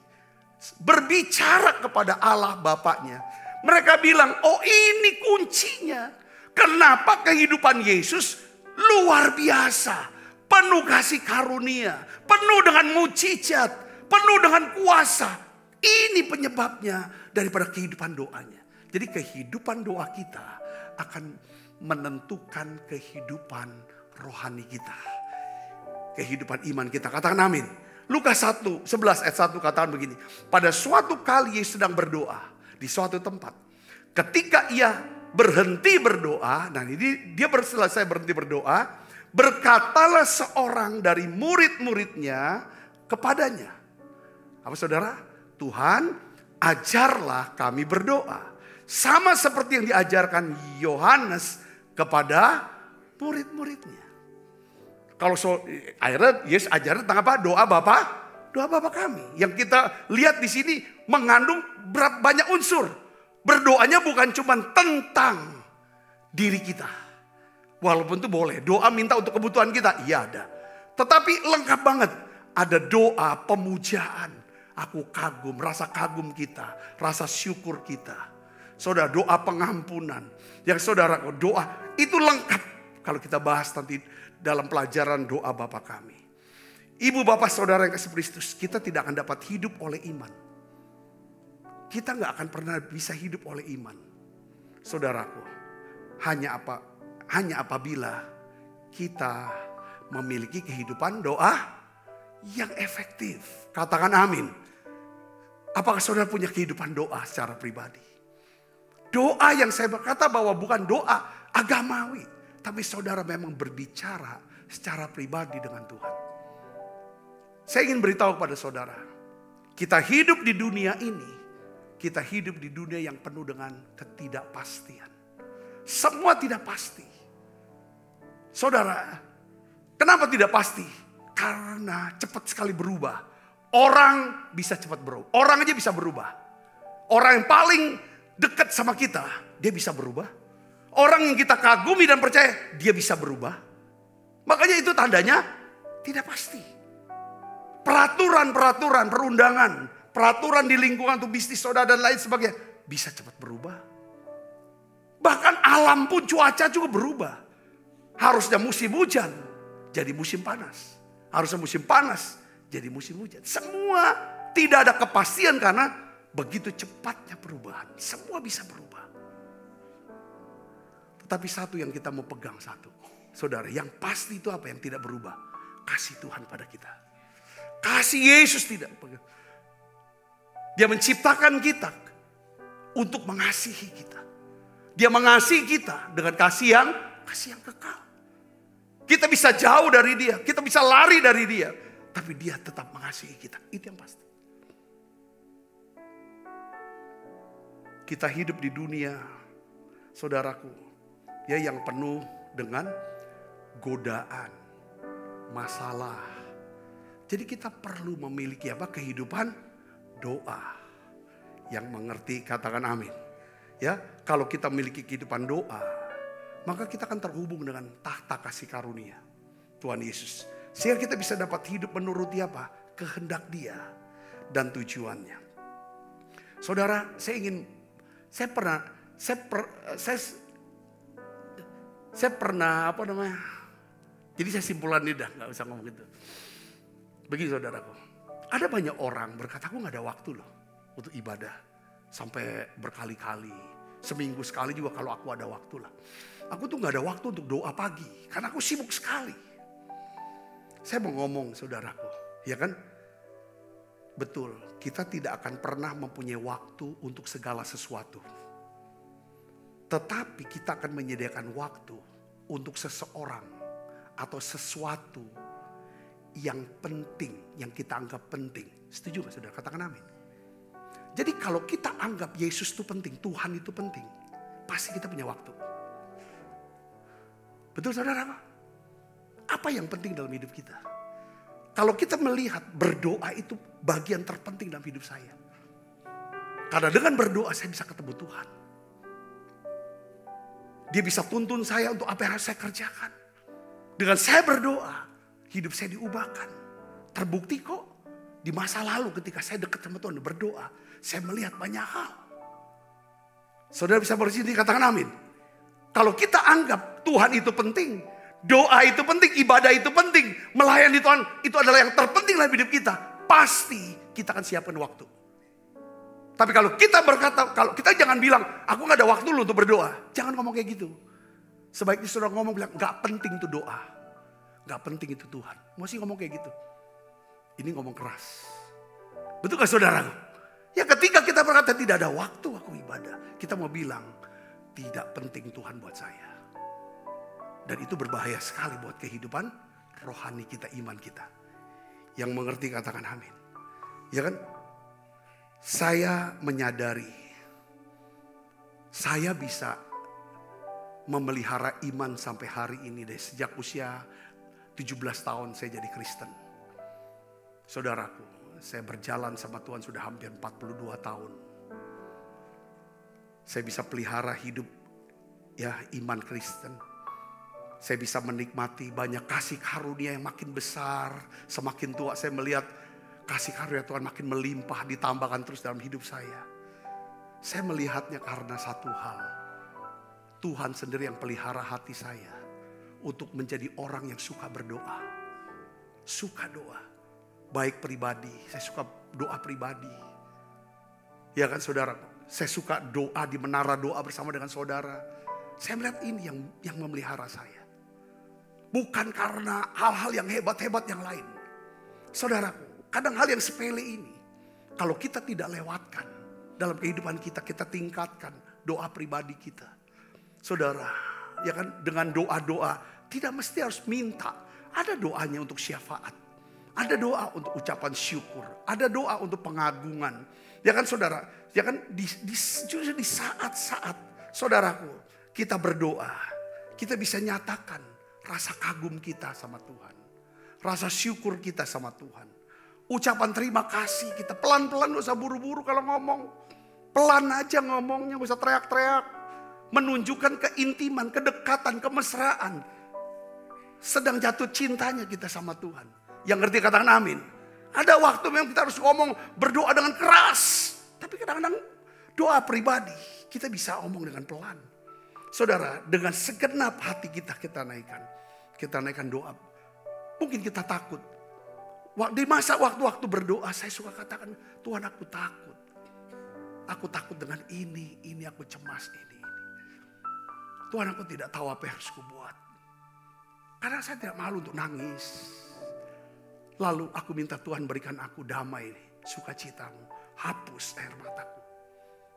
Berbicara kepada Allah Bapaknya. Mereka bilang, oh ini kuncinya. Kenapa kehidupan Yesus luar biasa. Penuh kasih karunia. Penuh dengan mujizat. Penuh dengan kuasa. Ini penyebabnya daripada kehidupan doanya. Jadi kehidupan doa kita akan menentukan kehidupan rohani kita. Kehidupan iman kita. Katakan amin. Lukas 1, 11 ayat 1 katakan begini. Pada suatu kali Yesus sedang berdoa di suatu tempat. Ketika ia berhenti berdoa. Nah ini dia selesai berhenti berdoa. Berkatalah seorang dari murid-muridnya kepadanya. Apa saudara? Tuhan, ajarlah kami berdoa. Sama seperti yang diajarkan Yohanes kepada murid-muridnya. Kalau akhirnya Yesus ajaran tentang apa? Doa Bapa kami. Yang kita lihat di sini mengandung banyak unsur. Berdoanya bukan cuma tentang diri kita. Walaupun itu boleh. Doa minta untuk kebutuhan kita. Iya ada. Tetapi lengkap banget. Ada doa pemujaan. Aku kagum. Rasa kagum kita. Rasa syukur kita. Saudara, doa pengampunan. Yang saudara, doa itu lengkap. Kalau kita bahas nanti dalam pelajaran doa Bapa kami. Ibu bapak saudara yang kasih Kristus. Kita tidak akan dapat hidup oleh iman. Kita gak akan pernah bisa hidup oleh iman. Saudaraku. Hanya apabila kita memiliki kehidupan doa yang efektif. Katakan amin. Apakah saudara punya kehidupan doa secara pribadi? Doa yang saya berkata bahwa bukan doa agamawi. Tapi saudara memang berbicara secara pribadi dengan Tuhan. Saya ingin beritahu kepada saudara. Kita hidup di dunia ini. Kita hidup di dunia yang penuh dengan ketidakpastian. Semua tidak pasti. Saudara, kenapa tidak pasti? Karena cepat sekali berubah. Orang bisa cepat berubah. Orang aja bisa berubah. Orang yang paling dekat sama kita, dia bisa berubah. Orang yang kita kagumi dan percaya, dia bisa berubah. Makanya itu tandanya tidak pasti. Peraturan-peraturan, perundangan, peraturan di lingkungan untuk bisnis saudara dan lain sebagainya, bisa cepat berubah. Bahkan alam pun cuaca juga berubah. Harusnya musim hujan, jadi musim panas. Harusnya musim panas, jadi musim hujan. Semua tidak ada kepastian karena begitu cepatnya perubahan. Semua bisa berubah. Tetapi satu yang kita mau pegang satu. Saudara, yang pasti itu apa yang tidak berubah? kasih Tuhan pada kita. Kasih Yesus tidak. Dia menciptakan kita untuk mengasihi kita. Dia mengasihi kita dengan kasih yang kekal. Kita bisa jauh dari dia, kita bisa lari dari dia, tapi dia tetap mengasihi kita. Itu yang pasti. Kita hidup di dunia, saudaraku, ya, yang penuh dengan godaan, masalah. Jadi kita perlu memiliki kehidupan doa. Yang mengerti katakan amin. Ya, kalau kita memiliki kehidupan doa, maka kita akan terhubung dengan tahta kasih karunia Tuhan Yesus. Sehingga kita bisa dapat hidup menuruti kehendak Dia dan tujuannya. Saudara, saya pernah jadi saya simpulan ini dah, nggak usah ngomong gitu. Begini saudaraku, ada banyak orang berkata, aku nggak ada waktu loh untuk ibadah sampai berkali-kali, seminggu sekali juga kalau aku ada waktu lah. Aku tuh nggak ada waktu untuk doa pagi karena aku sibuk sekali. Saya mau ngomong saudaraku, ya kan? Betul, kita tidak akan pernah mempunyai waktu untuk segala sesuatu. Tetapi kita akan menyediakan waktu untuk seseorang atau sesuatu yang penting, yang kita anggap penting. Setuju gak saudara? Katakan amin. Jadi kalau kita anggap Yesus itu penting, Tuhan itu penting, pasti kita punya waktu. Betul saudara? Apa yang penting dalam hidup kita? Kalau kita melihat berdoa itu bagian terpenting dalam hidup saya. Karena dengan berdoa saya bisa ketemu Tuhan. Dia bisa tuntun saya untuk apa yang harus saya kerjakan. Dengan saya berdoa, hidup saya diubahkan. Terbukti kok di masa lalu ketika saya dekat sama Tuhan berdoa, saya melihat banyak hal. Saudara bisa bersini katakan amin. Kalau kita anggap Tuhan itu penting, doa itu penting, ibadah itu penting, melayani Tuhan itu adalah yang terpenting dalam hidup kita, pasti kita akan siapkan waktu. Tapi kalau kita berkata, kalau kita jangan bilang, aku gak ada waktu loh untuk berdoa. Jangan ngomong kayak gitu. Sebaiknya saudara ngomong bilang, gak penting itu doa. Gak penting itu Tuhan. Mesti ngomong kayak gitu. Ini ngomong keras. Betul gak saudara? Ya ketika kita berkata tidak ada waktu aku ibadah. Kita mau bilang, tidak penting Tuhan buat saya. Dan itu berbahaya sekali buat kehidupan rohani kita, iman kita. Yang mengerti katakan amin. Ya kan? Saya menyadari saya bisa memelihara iman sampai hari ini deh. Sejak usia 17 tahun saya jadi Kristen. Saudaraku, saya berjalan sama Tuhan sudah hampir 42 tahun. Saya bisa pelihara hidup ya iman Kristen. Saya bisa menikmati banyak kasih karunia yang makin besar. Semakin tua saya melihat kasih karunia Tuhan makin melimpah, ditambahkan terus dalam hidup saya. Saya melihatnya karena satu hal. Tuhan sendiri yang pelihara hati saya untuk menjadi orang yang suka berdoa. Suka doa. Baik pribadi, saya suka doa pribadi. Ya kan saudara, saya suka doa di menara doa bersama dengan saudara. Saya melihat ini yang memelihara saya. Bukan karena hal-hal yang hebat-hebat yang lain. Saudaraku, kadang hal yang sepele ini, kalau kita tidak lewatkan dalam kehidupan kita, kita tingkatkan doa pribadi kita. Saudara, ya kan dengan doa-doa tidak mesti harus minta. Ada doanya untuk syafaat. Ada doa untuk ucapan syukur. Ada doa untuk pengagungan. Ya kan saudara, ya kan di saat-saat saudaraku kita berdoa, kita bisa nyatakan rasa kagum kita sama Tuhan. Rasa syukur kita sama Tuhan. Ucapan terima kasih kita pelan-pelan, gak usah buru-buru kalau ngomong. Pelan aja ngomongnya, gak usah teriak-teriak. Menunjukkan keintiman, kedekatan, kemesraan. Sedang jatuh cintanya kita sama Tuhan. Yang ngerti katakan amin. Ada waktu memang kita harus ngomong berdoa dengan keras. Tapi kadang-kadang doa pribadi kita bisa ngomong dengan pelan. Saudara, dengan segenap hati kita naikkan. Kita naikkan doa. Mungkin kita takut. Di masa waktu-waktu berdoa saya suka katakan, Tuhan aku takut. Aku takut dengan ini aku cemas ini. Tuhan aku tidak tahu apa yang harus kubuat. Karena saya tidak malu untuk nangis. Lalu aku minta Tuhan berikan aku damai, sukacitamu, hapus air mataku.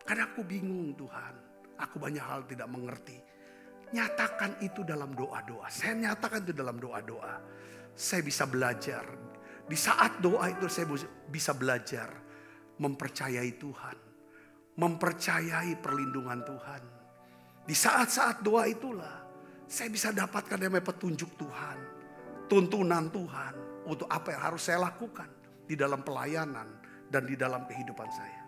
Karena aku bingung Tuhan, aku banyak hal tidak mengerti. Nyatakan itu dalam doa-doa. Saya nyatakan itu dalam doa-doa. Saya bisa belajar. Di saat doa itu saya bisa belajar mempercayai Tuhan. Mempercayai perlindungan Tuhan. Di saat-saat doa itulah saya bisa dapatkan namanya petunjuk Tuhan. Tuntunan Tuhan untuk apa yang harus saya lakukan di dalam pelayanan dan di dalam kehidupan saya.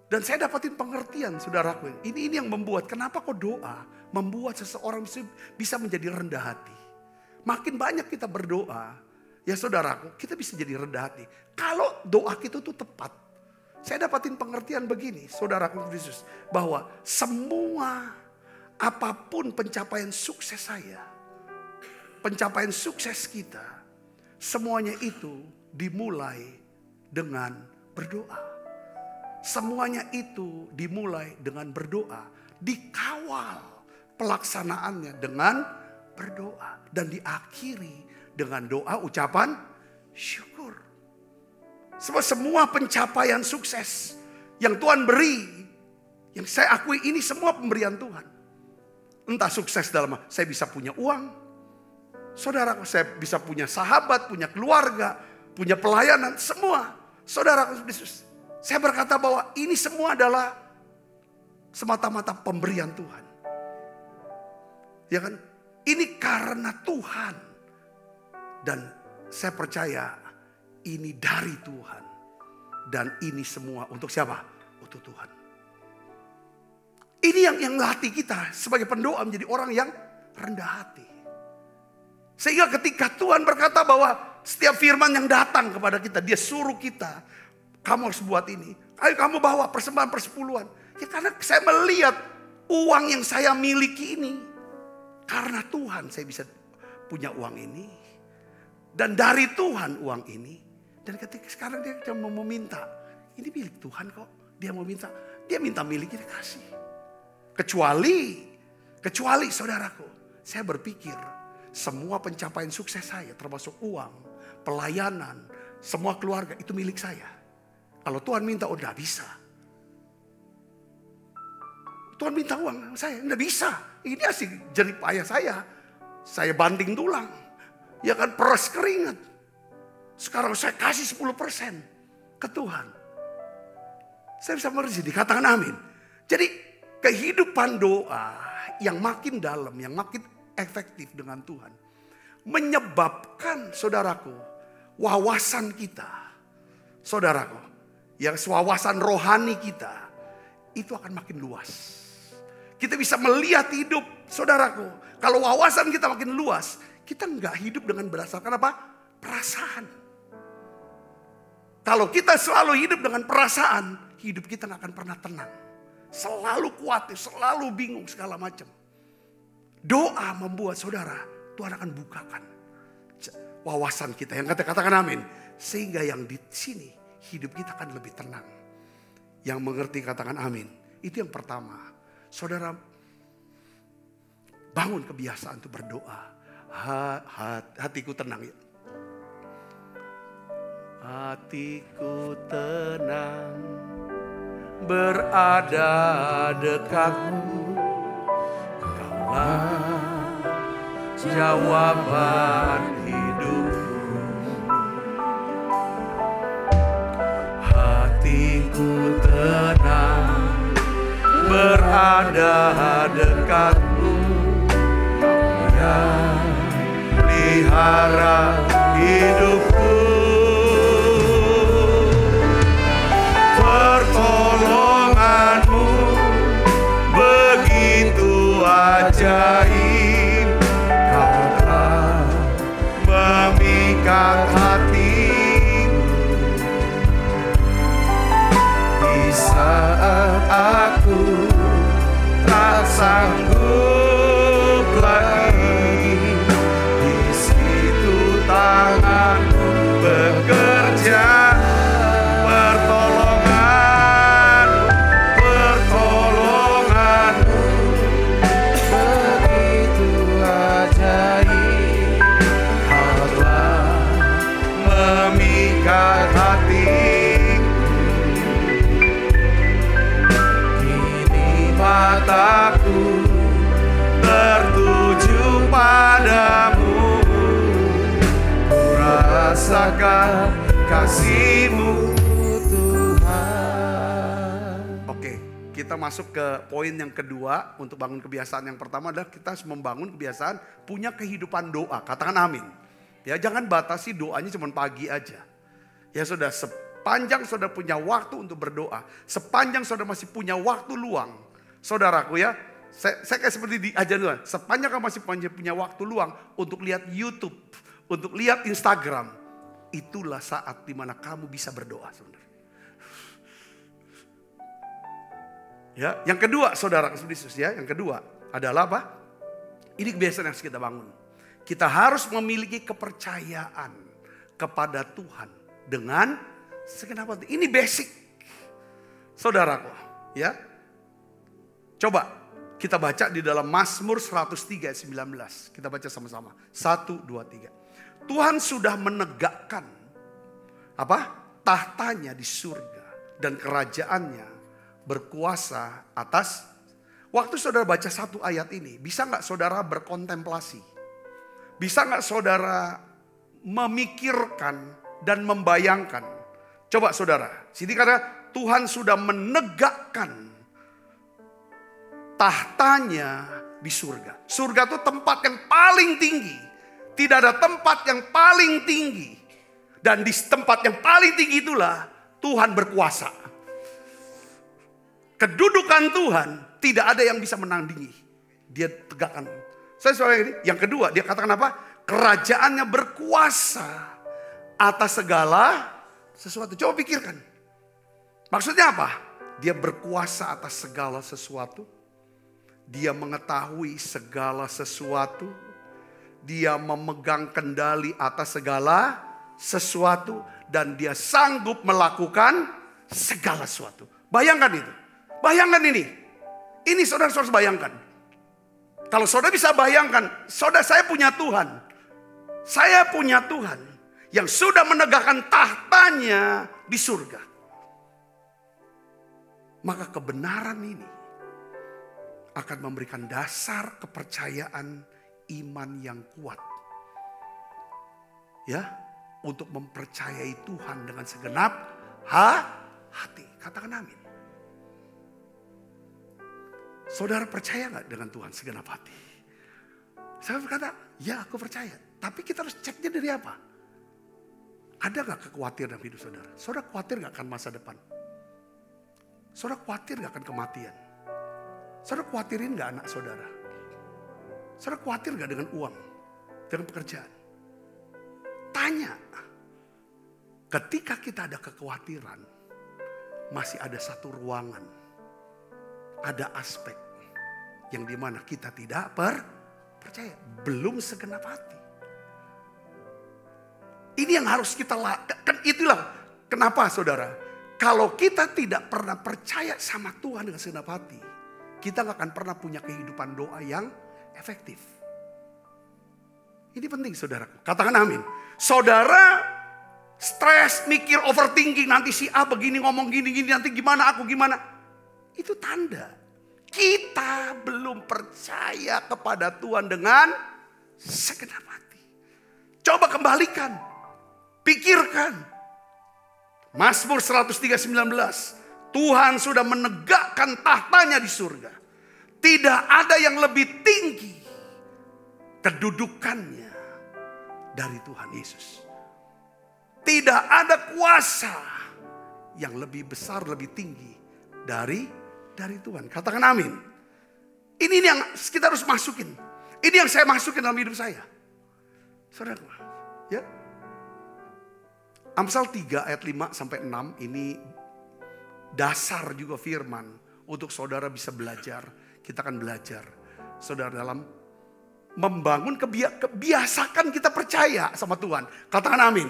Dan saya dapatin pengertian, saudaraku. Ini yang membuat, kenapa kok doa membuat seseorang bisa menjadi rendah hati. Makin banyak kita berdoa, ya saudaraku, kita bisa jadi rendah hati. Kalau doa kita itu tepat. Saya dapatin pengertian begini, saudaraku Yesus. Bahwa semua, apapun pencapaian sukses saya, pencapaian sukses kita, semuanya itu dimulai dengan berdoa. Semuanya itu dimulai dengan berdoa. Dikawal pelaksanaannya dengan berdoa. Dan diakhiri dengan doa ucapan syukur. Sebab semua pencapaian sukses yang Tuhan beri, yang saya akui ini semua pemberian Tuhan. Entah sukses dalam saya bisa punya uang. Saudaraku, saya bisa punya sahabat, punya keluarga, punya pelayanan, semua. Saudaraku Yesus. Saya berkata bahwa ini semua adalah semata-mata pemberian Tuhan. Ya kan? Ini karena Tuhan. Dan saya percaya ini dari Tuhan. Dan ini semua untuk siapa? Untuk Tuhan. Ini yang melatih kita sebagai pendoa menjadi orang yang rendah hati. Sehingga ketika Tuhan berkata bahwa setiap firman yang datang kepada kita, dia suruh kita, kamu harus buat ini. Ayo kamu bawa persembahan persepuluhan. Ya karena saya melihat uang yang saya miliki ini. Karena Tuhan saya bisa punya uang ini. Dan dari Tuhan uang ini. Dan ketika sekarang dia cuma mau minta. Ini milik Tuhan kok. Dia mau minta. Dia minta miliknya dikasih. Kecuali saudaraku. Saya berpikir semua pencapaian sukses saya termasuk uang, pelayanan, semua keluarga itu milik saya. Kalau Tuhan minta, oh enggak bisa. Tuhan minta uang, saya enggak bisa. Ini asik jerih payah saya. Saya banting tulang. Ya kan, peras keringat. Sekarang saya kasih 10% ke Tuhan. Saya bisa mengerti, dikatakan amin. Jadi kehidupan doa yang makin dalam, yang makin efektif dengan Tuhan. Menyebabkan saudaraku, wawasan kita. Saudaraku. Yang wawasan rohani kita itu akan makin luas. Kita bisa melihat hidup, saudaraku. Kalau wawasan kita makin luas, kita nggak hidup dengan berdasarkan apa? Perasaan. Kalau kita selalu hidup dengan perasaan, hidup kita nggak akan pernah tenang. Selalu khawatir, selalu bingung segala macam. Doa membuat saudara, Tuhan akan bukakan wawasan kita. Yang katakan amin. Sehingga yang di sini hidup kita akan lebih tenang. Yang mengerti katakan amin. Itu yang pertama. Saudara bangun kebiasaan untuk berdoa. Hatiku tenang ya. Hatiku tenang berada dekatmu. Kaulah jawaban hidupku. Hatiku tenang berada dekatmu. Kau pelihara hidupku. Pertolonganmu begitu ajaib. Kau telah memikat hatiku. Di saat aku tak sanggup lagi, di situ mataku tertuju padamu, ku rasakan kasih-Mu Tuhan. Oke, kita masuk ke poin yang kedua untuk bangun kebiasaan. Yang pertama adalah kita harus membangun kebiasaan punya kehidupan doa. Katakan amin. Ya, jangan batasi doanya cuma pagi aja. Ya sudah, sepanjang saudara punya waktu untuk berdoa, sepanjang saudara masih punya waktu luang, saudaraku ya, saya kayak seperti diajarin, sepanjang kamu masih punya waktu luang untuk lihat YouTube, untuk lihat Instagram, itulah saat dimana kamu bisa berdoa, saudara. Ya, yang kedua, saudara Yesus ya, yang kedua adalah apa? Ini kebiasaan yang harus kita bangun. Kita harus memiliki kepercayaan kepada Tuhan dengan segenap hati. Ini basic, saudaraku, ya. Coba kita baca di dalam Mazmur 103 ayat 19. Kita baca sama-sama. 1, 2, 3. Tuhan sudah menegakkan apa? Tahtanya di surga dan kerajaannya berkuasa atas. Waktu saudara baca satu ayat ini, bisa nggak saudara berkontemplasi? Bisa nggak saudara memikirkan dan membayangkan? Coba saudara, sini kata Tuhan sudah menegakkan tahtanya di surga. Surga itu tempat yang paling tinggi. Tidak ada tempat yang paling tinggi. Dan di tempat yang paling tinggi itulah Tuhan berkuasa. Kedudukan Tuhan tidak ada yang bisa menandingi. Dia tegakkan. Saya soal ini, yang kedua dia katakan apa? Kerajaannya berkuasa atas segala sesuatu. Coba pikirkan. Maksudnya apa? Dia berkuasa atas segala sesuatu. Dia mengetahui segala sesuatu. Dia memegang kendali atas segala sesuatu. Dan dia sanggup melakukan segala sesuatu. Bayangkan itu. Bayangkan ini. Ini saudara-saudara bayangkan. Kalau saudara bisa bayangkan, saudara, saya punya Tuhan. Saya punya Tuhan yang sudah menegakkan tahtanya di surga. Maka kebenaran ini akan memberikan dasar kepercayaan iman yang kuat. Ya, untuk mempercayai Tuhan dengan segenap hati. Katakan amin. Saudara percaya gak dengan Tuhan segenap hati? Saya berkata, ya aku percaya. Tapi kita harus ceknya dari apa? Ada gak kekhawatiran dalam hidup saudara? Saudara khawatir gak akan masa depan? Saudara khawatir gak akan kematian? Saudara khawatirin gak anak saudara? Saudara khawatir gak dengan uang? Dengan pekerjaan? Tanya. Ketika kita ada kekhawatiran, masih ada satu ruangan. Ada aspek yang dimana kita tidak percaya. Belum segenap hati. Ini yang harus kita lakukan. Itulah kenapa saudara. Kalau kita tidak pernah percaya sama Tuhan dengan segenap hati. Kita gak akan pernah punya kehidupan doa yang efektif. Ini penting saudara. Katakan amin. Saudara stres, mikir, overthinking. Nanti si A begini ngomong gini-gini. Nanti gimana aku gimana. Itu tanda kita belum percaya kepada Tuhan dengan segenap hati. Coba kembalikan, pikirkan. Mazmur 103:19. Tuhan sudah menegakkan tahtanya di surga. Tidak ada yang lebih tinggi kedudukannya dari Tuhan Yesus. Tidak ada kuasa yang lebih besar, lebih tinggi dari Tuhan. Katakan amin. Ini yang kita harus masukin. Ini yang saya masukin dalam hidup saya. Saudara, ya. Amsal 3 ayat 5 sampai 6 ini dasar juga firman untuk saudara bisa belajar. Kita akan belajar. Saudara dalam membangun kebiasakan kita percaya sama Tuhan. Katakan amin.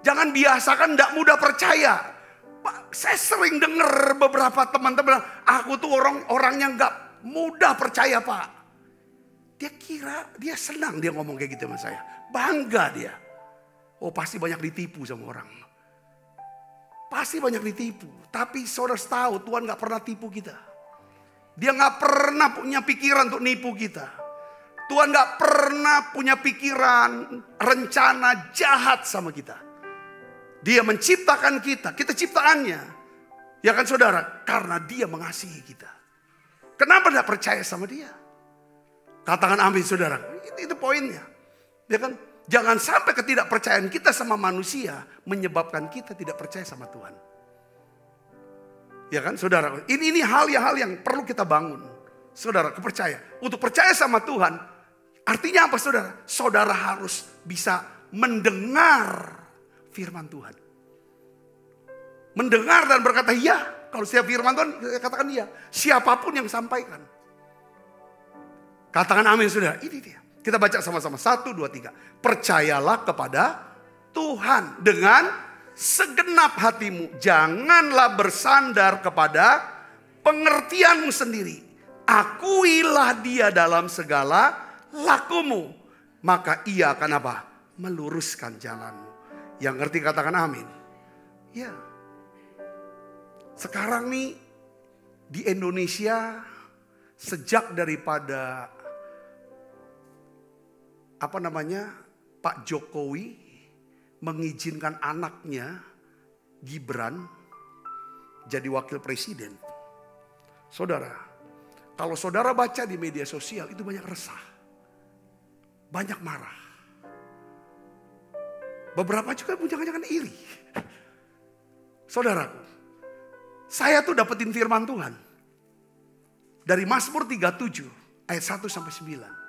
Jangan biasakan tidak mudah percaya. Pak, saya sering dengar beberapa teman-teman, aku tuh orang yang gak mudah percaya Pak. Dia senang dia ngomong kayak gitu sama saya. Bangga dia. Oh pasti banyak ditipu sama orang. Pasti banyak ditipu. Tapi saudara tahu Tuhan gak pernah tipu kita. Dia gak pernah punya pikiran untuk nipu kita. Tuhan gak pernah punya pikiran, rencana jahat sama kita. Dia menciptakan kita ciptaannya. Ya kan saudara? Karena dia mengasihi kita. Kenapa gak percaya sama dia? Katakan amin saudara. Itu poinnya. Ya kan? Jangan sampai ketidakpercayaan kita sama manusia menyebabkan kita tidak percaya sama Tuhan. Ya kan saudara? Ini hal-hal yang perlu kita bangun. Saudara kepercaya. Untuk percaya sama Tuhan. Artinya apa saudara? Saudara harus bisa mendengar firman Tuhan. Mendengar dan berkata ya. Kalau setiap firman Tuhan katakan ya. Siapapun yang sampaikan. Katakan amin saudara. Ini dia. Kita baca sama-sama. 1, 2, 3. Percayalah kepada Tuhan dengan segenap hatimu. Janganlah bersandar kepada pengertianmu sendiri. Akuilah dia dalam segala lakumu. Maka ia akan apa? Meluruskan jalanmu. Yang ngerti katakan amin. Ya. Sekarang nih di Indonesia sejak daripada Pak Jokowi mengizinkan anaknya Gibran jadi wakil presiden. Saudara, kalau saudara baca di media sosial itu banyak resah. Banyak marah. Beberapa juga jangan-jangan iri. Saudaraku, saya tuh dapetin firman Tuhan. Dari Mazmur 37 ayat 1 sampai 9.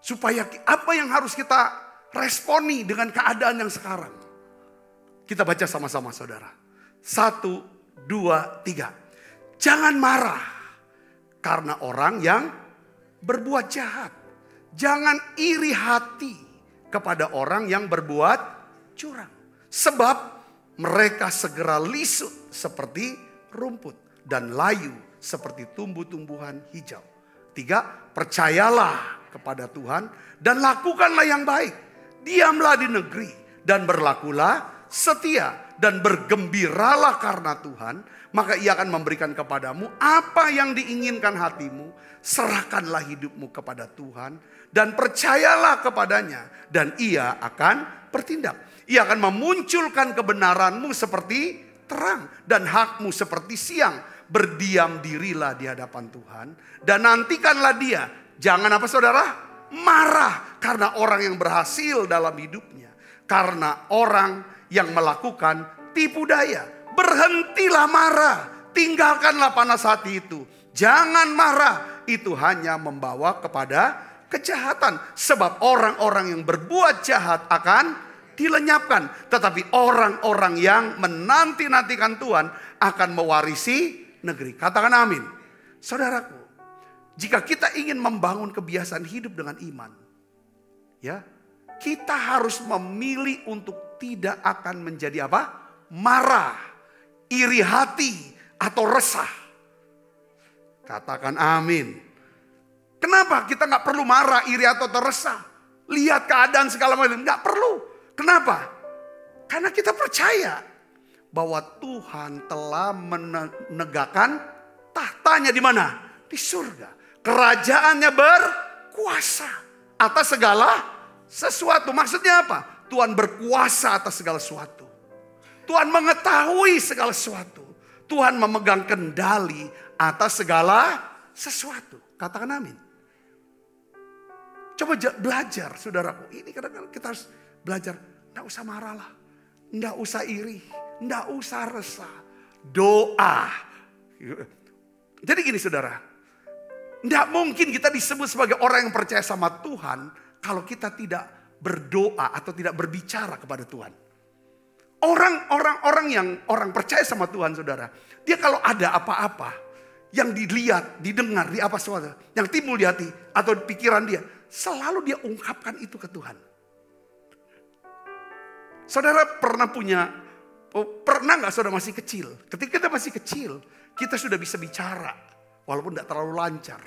Supaya apa yang harus kita responi dengan keadaan yang sekarang. Kita baca sama-sama saudara. 1, 2, 3. Jangan marah karena orang yang berbuat jahat. Jangan iri hati kepada orang yang berbuat curang. Sebab mereka segera lisut seperti rumput dan layu seperti tumbuh-tumbuhan hijau. 3, percayalah kepada Tuhan dan lakukanlah yang baik. Diamlah di negeri dan berlakulah setia dan bergembiralah karena Tuhan. Maka ia akan memberikan kepadamu apa yang diinginkan hatimu. Serahkanlah hidupmu kepada Tuhan dan percayalah kepadanya. Dan ia akan bertindak. Ia akan memunculkan kebenaranmu seperti terang dan hakmu seperti siang. Berdiam dirilah di hadapan Tuhan dan nantikanlah dia. Jangan apa saudara? Marah karena orang yang berhasil dalam hidupnya. Karena orang yang melakukan tipu daya. Berhentilah marah. Tinggalkanlah panas hati itu. Jangan marah. Itu hanya membawa kepada kejahatan. Sebab orang-orang yang berbuat jahat akan dilenyapkan. Tetapi orang-orang yang menanti-nantikan Tuhan akan mewarisi negeri. Katakan amin. Saudaraku. Jika kita ingin membangun kebiasaan hidup dengan iman, ya, kita harus memilih untuk tidak akan menjadi apa? Marah, iri hati, atau resah. Katakan amin. Kenapa kita nggak perlu marah, iri atau resah? Lihat keadaan segala macam, nggak perlu. Kenapa? Karena kita percaya bahwa Tuhan telah menegakkan tahtanya di mana? Di surga. Kerajaannya berkuasa atas segala sesuatu. Maksudnya apa? Tuhan berkuasa atas segala sesuatu. Tuhan mengetahui segala sesuatu. Tuhan memegang kendali atas segala sesuatu. Katakan amin. Coba belajar saudaraku. Ini kadang-kadang kita harus belajar. Nggak usah marah lah. Nggak usah iri. Nggak usah resah. Doa. Jadi gini saudara. Nggak mungkin kita disebut sebagai orang yang percaya sama Tuhan kalau kita tidak berdoa atau tidak berbicara kepada Tuhan. Orang percaya sama Tuhan saudara. Dia kalau ada apa-apa yang dilihat, didengar, di apa sesuatu yang timbul di hati atau di pikiran dia, selalu dia ungkapkan itu ke Tuhan. Saudara pernah nggak saudara masih kecil? Ketika kita masih kecil, kita sudah bisa bicara. Walaupun tidak terlalu lancar.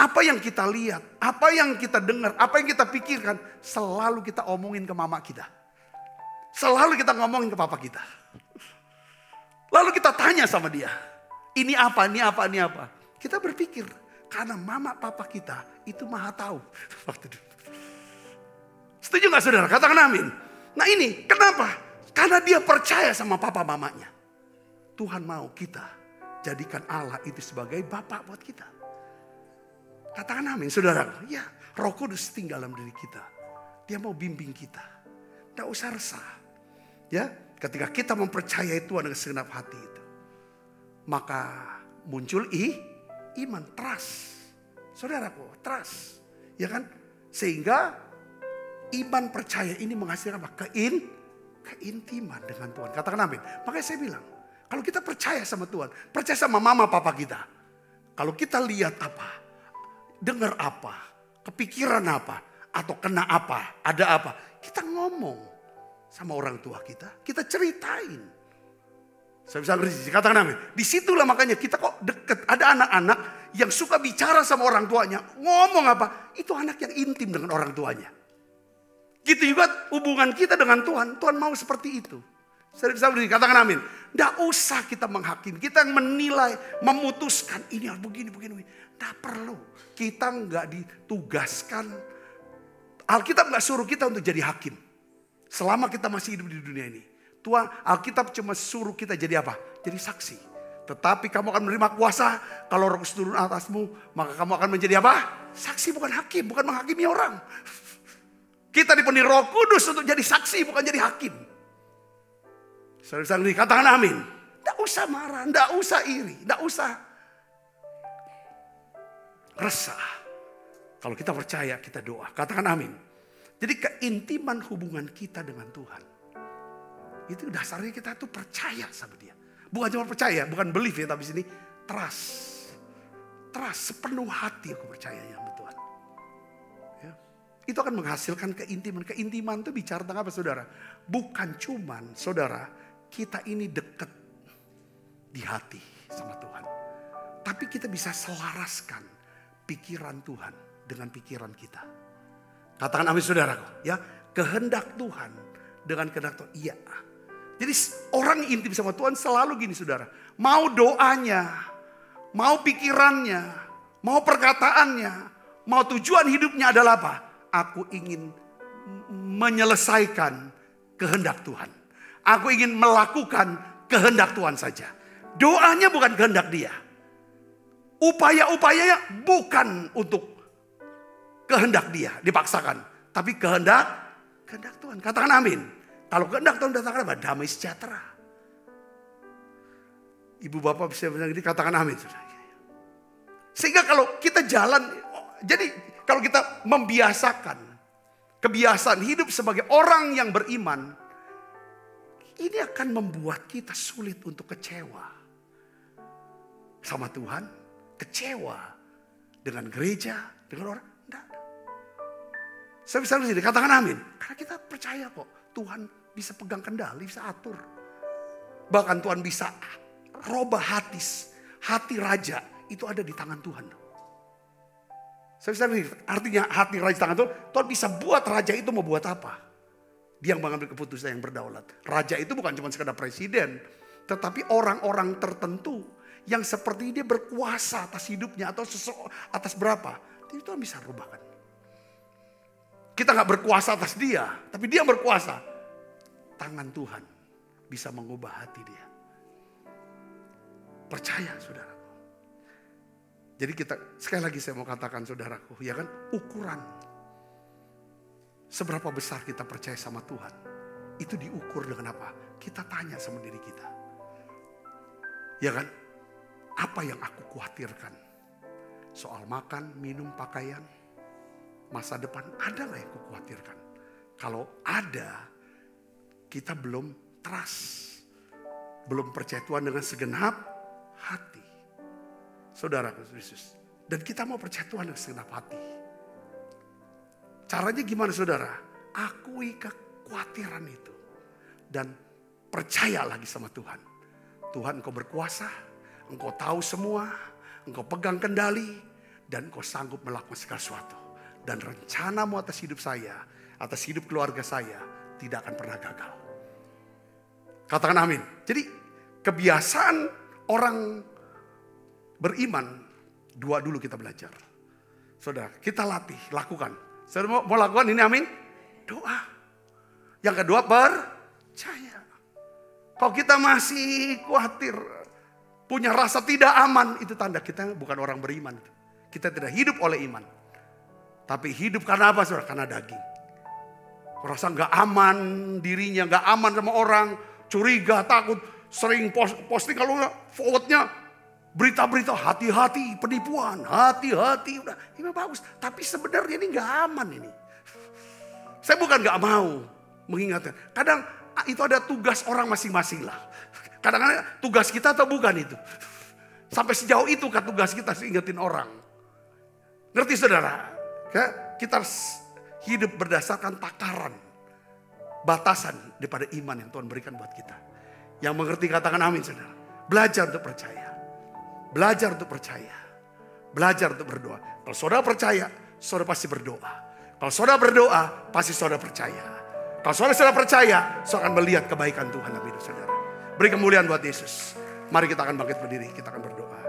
Apa yang kita lihat, apa yang kita dengar, apa yang kita pikirkan, selalu kita omongin ke mama kita. Selalu kita ngomongin ke papa kita. Lalu kita tanya sama dia. Ini apa, ini apa, ini apa. Kita berpikir karena mama papa kita itu maha tahu. Waktu dulu. Setuju gak saudara? Katakan amin. Nah ini kenapa? Karena dia percaya sama papa mamanya. Tuhan mau kita jadikan Allah itu sebagai bapak buat kita. Katakan amin saudara. Ya, Roh Kudus tinggal dalam diri kita. Dia mau bimbing kita. Tidak usah resah. Ya, ketika kita mempercayai Tuhan dengan segenap hati itu, maka muncul iman, trust. Saudaraku, trust. Ya kan? Sehingga iman percaya ini menghasilkan apa? Keintiman dengan Tuhan. Katakan amin. Makanya saya bilang, kalau kita percaya sama Tuhan, percaya sama mama papa kita. Kalau kita lihat apa, dengar apa, kepikiran apa, atau kena apa, ada apa, kita ngomong sama orang tua kita. Kita ceritain. Saya bisa ngerti, katakan amin. Disitulah makanya kita kok deket. Ada anak-anak yang suka bicara sama orang tuanya. Ngomong apa, itu anak yang intim dengan orang tuanya. Gitu juga hubungan kita dengan Tuhan. Tuhan mau seperti itu. Saya bisa berdiri, katakan amin. Tidak usah kita menghakimi. Kita yang menilai, memutuskan. Ini harus begini. Tidak perlu. Kita nggak ditugaskan. Alkitab nggak suruh kita untuk jadi hakim. Selama kita masih hidup di dunia ini. Tuhan, Alkitab cuma suruh kita jadi apa? Jadi saksi. Tetapi kamu akan menerima kuasa. Kalau Roh Kudus turun atasmu, maka kamu akan menjadi apa? Saksi, bukan hakim. Bukan menghakimi orang. Kita dipenuhi Roh Kudus untuk jadi saksi, bukan jadi hakim. Saudara-saudara, katakan amin. Tidak usah marah, tidak usah iri, tidak usah resah. Kalau kita percaya, kita doa. Katakan amin. Jadi keintiman hubungan kita dengan Tuhan. Itu dasarnya kita tuh percaya sama dia. Bukan cuma percaya, bukan belief ya, tapi sini trust. Trust, sepenuh hati aku percaya sama Tuhan. Ya. Itu akan menghasilkan keintiman. Keintiman itu bicara tentang apa saudara? Bukan cuman saudara, kita ini dekat di hati sama Tuhan. Tapi kita bisa selaraskan pikiran Tuhan dengan pikiran kita. Katakan amin saudaraku. Ya, kehendak Tuhan dengan kehendak Tuhan. Iya. Jadi orang intim sama Tuhan selalu gini saudara. Mau doanya, mau pikirannya, mau perkataannya, mau tujuan hidupnya adalah apa? Aku ingin menyelesaikan kehendak Tuhan. Aku ingin melakukan kehendak Tuhan saja. Doanya bukan kehendak dia. Upaya-upayanya bukan untuk kehendak dia, dipaksakan. Tapi kehendak Tuhan. Katakan amin. Kalau kehendak Tuhan datangkan apa? Damai sejahtera. Ibu bapak bisa bilang ini, katakan amin. Sehingga kalau kita jalan, jadi kalau kita membiasakan kebiasaan hidup sebagai orang yang beriman, ini akan membuat kita sulit untuk kecewa sama Tuhan, kecewa dengan gereja, dengan orang. Enggak. Saya bisa disini, katakan amin. Karena kita percaya kok Tuhan bisa pegang kendali, bisa atur. Bahkan Tuhan bisa robah hati raja itu ada di tangan Tuhan. Saya bisa disini, artinya hati raja di tangan Tuhan bisa buat raja itu mau buat apa. Dia yang mengambil keputusan yang berdaulat. Raja itu bukan cuma sekadar presiden, tetapi orang-orang tertentu yang seperti dia berkuasa atas hidupnya atau atas berapa. Itu Tuhan bisa rubahkan. Kita gak berkuasa atas dia, tapi dia berkuasa. Tangan Tuhan bisa mengubah hati dia. Percaya saudaraku. Jadi kita, sekali lagi saya mau katakan saudaraku, ya kan, ukuran. Seberapa besar kita percaya sama Tuhan. Itu diukur dengan apa? Kita tanya sama diri kita. Ya kan? Apa yang aku khawatirkan? Soal makan, minum, pakaian. Masa depan ada gak yang aku khawatirkan? Kalau ada, kita belum trust. Belum percaya Tuhan dengan segenap hati. Saudara Yesus. Dan kita mau percaya Tuhan dengan segenap hati. Caranya gimana saudara? Akui kekhawatiran itu. Dan percaya lagi sama Tuhan. Tuhan engkau berkuasa. Engkau tahu semua. Engkau pegang kendali. Dan engkau sanggup melakukan segala sesuatu. Dan rencanamu atas hidup saya. Atas hidup keluarga saya. Tidak akan pernah gagal. Katakan amin. Jadi kebiasaan orang beriman. Dua dulu kita belajar. Saudara, kita latih, lakukan. Saudara mau lakukan ini, amin? Doa. Yang kedua, percaya. Kalau kita masih khawatir, punya rasa tidak aman, itu tanda kita bukan orang beriman. Kita tidak hidup oleh iman. Tapi hidup karena apa, saudara? Karena daging. Rasa gak aman dirinya, gak aman sama orang, curiga, takut, sering posting kalau forwardnya berita-berita hati-hati, penipuan, hati-hati, udah ini bagus. Tapi sebenarnya ini gak aman ini. Saya bukan gak mau mengingatkan. Kadang itu ada tugas orang masing-masing lah. Kadang-kadang tugas kita atau bukan itu. Sampai sejauh itu kan tugas kita ingetin orang. Ngerti saudara? Kita hidup berdasarkan takaran, batasan daripada iman yang Tuhan berikan buat kita. Yang mengerti katakan amin saudara. Belajar untuk percaya. Belajar untuk percaya. Belajar untuk berdoa. Kalau saudara percaya, saudara pasti berdoa. Kalau saudara berdoa, pasti saudara percaya. Kalau saudara percaya, saudara akan melihat kebaikan Tuhan dalam hidup saudara. Beri kemuliaan buat Yesus. Mari kita akan bangkit berdiri, kita akan berdoa.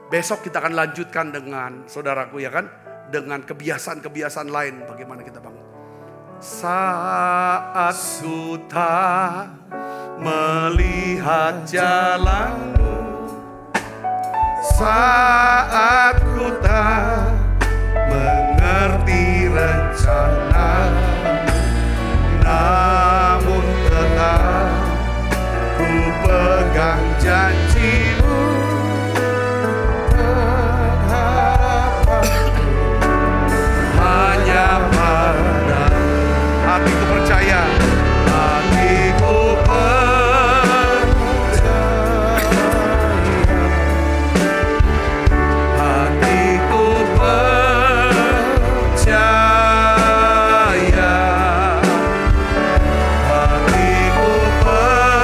Besok kita akan lanjutkan dengan saudaraku ya kan, dengan kebiasaan-kebiasaan lain bagaimana kita bangun. Saat ku tak melihat jalanmu, saat ku tak mengerti rencana, namun tetap ku pegang janjimu. Hanya pada hatiku percaya, hatiku percaya, hatiku percaya, hatiku percaya,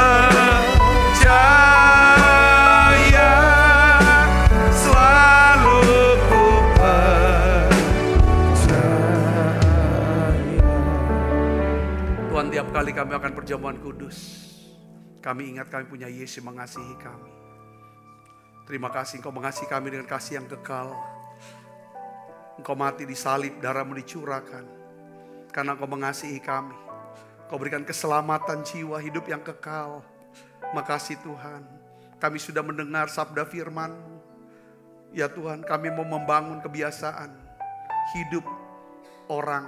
selalu ku Tuhan, tiap kali kami akan perjamuan kudus, kami ingat kami punya Yesus mengasihi kami. Terima kasih Engkau mengasihi kami dengan kasih yang kekal. Engkau mati di salib, darah-Mu dicurahkan. Karena Engkau mengasihi kami. Engkau berikan keselamatan jiwa, hidup yang kekal. Makasih Tuhan. Kami sudah mendengar sabda firman-Mu. Ya Tuhan, kami mau membangun kebiasaan hidup orang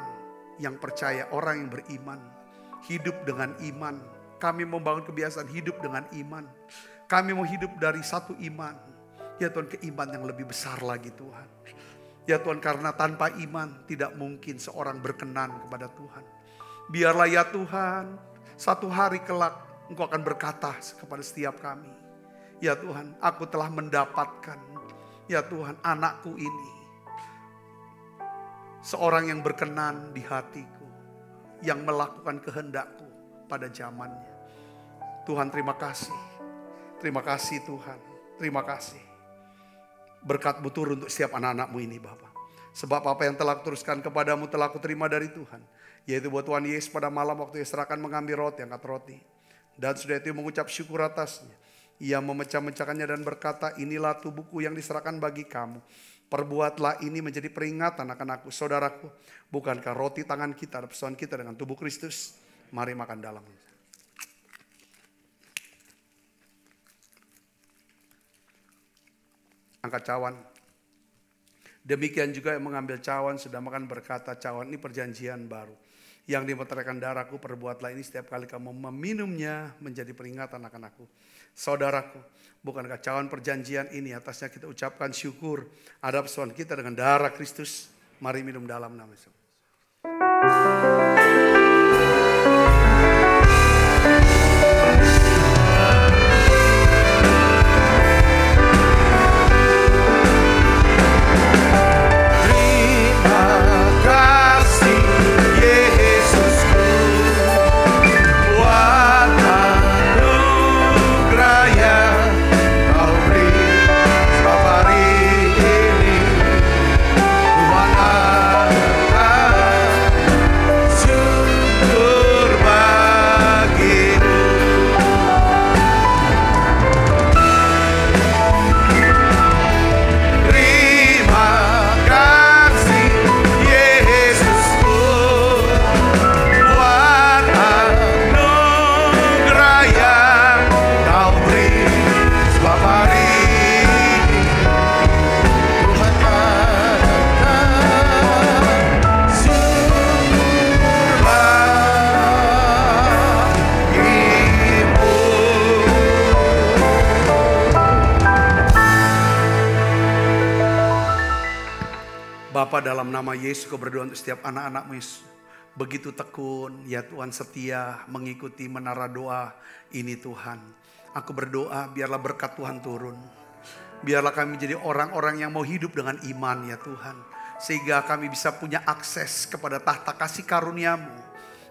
yang percaya, orang yang beriman. Hidup dengan iman. Kami membangun kebiasaan hidup dengan iman. Kami mau hidup dari satu iman. Ya Tuhan, ke iman yang lebih besar lagi Tuhan. Ya Tuhan, karena tanpa iman tidak mungkin seorang berkenan kepada Tuhan. Biarlah ya Tuhan, satu hari kelak Engkau akan berkata kepada setiap kami. Ya Tuhan, aku telah mendapatkan, ya Tuhan, anakku ini seorang yang berkenan di hatiku, yang melakukan kehendakku pada zamannya. Tuhan, terima kasih. Terima kasih Tuhan. Terima kasih. Berkat-Mu turun untuk setiap anak-anak-Mu ini Bapa. Sebab apa yang telah kuteruskan kepadamu telah kuterima dari Tuhan. Yaitu buat Tuhan Yesus pada malam waktu Ia serahkan mengambil roti, angkat roti. Dan sudah itu mengucap syukur atasnya. Ia memecah-mecahkannya dan berkata, inilah tubuhku yang diserahkan bagi kamu. Perbuatlah ini menjadi peringatan akan aku. Saudaraku, bukankah roti tangan kita ada persoalan kita dengan tubuh Kristus? Mari makan dalam. Angkat cawan. Demikian juga yang mengambil cawan sudah makan berkata, cawan ini perjanjian baru. Yang dimeteraikan darahku, perbuatlah ini setiap kali kamu meminumnya menjadi peringatan akan aku. Saudaraku, bukankah cawan perjanjian ini atasnya kita ucapkan syukur ada persoalan kita dengan darah Kristus. Mari minum dalam nama Yesus. Tuhan Bapa, dalam nama Yesus Kau berdoa untuk setiap anak-anak-Mu Yesus. Begitu tekun, ya Tuhan, setia mengikuti menara doa ini Tuhan. Aku berdoa biarlah berkat Tuhan turun. Biarlah kami menjadi orang-orang yang mau hidup dengan iman ya Tuhan. Sehingga kami bisa punya akses kepada tahta kasih karunia-Mu.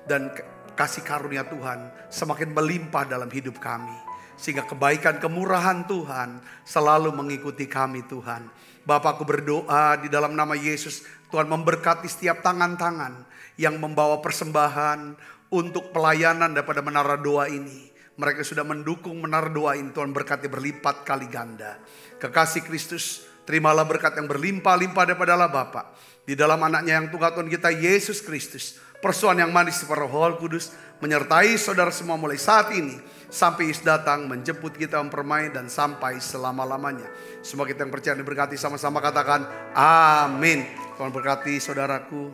Dan kasih karunia Tuhan semakin melimpah dalam hidup kami. Sehingga kebaikan kemurahan Tuhan selalu mengikuti kami Tuhan. Bapa, aku berdoa di dalam nama Yesus, Tuhan memberkati setiap tangan-tangan yang membawa persembahan untuk pelayanan daripada menara doa ini. Mereka sudah mendukung menara doa ini, Tuhan berkati berlipat kali ganda. Kekasih Kristus, terimalah berkat yang berlimpah-limpah daripada Allah Bapa. Di dalam anaknya yang Tuhan kita Yesus Kristus. Persoalan yang manis seperti Roh Kudus menyertai saudara semua mulai saat ini sampai Yesus datang menjemput kita mempermain dan sampai selama-lamanya. Semua kita yang percaya diberkati sama-sama katakan amin. Tuhan berkati saudaraku.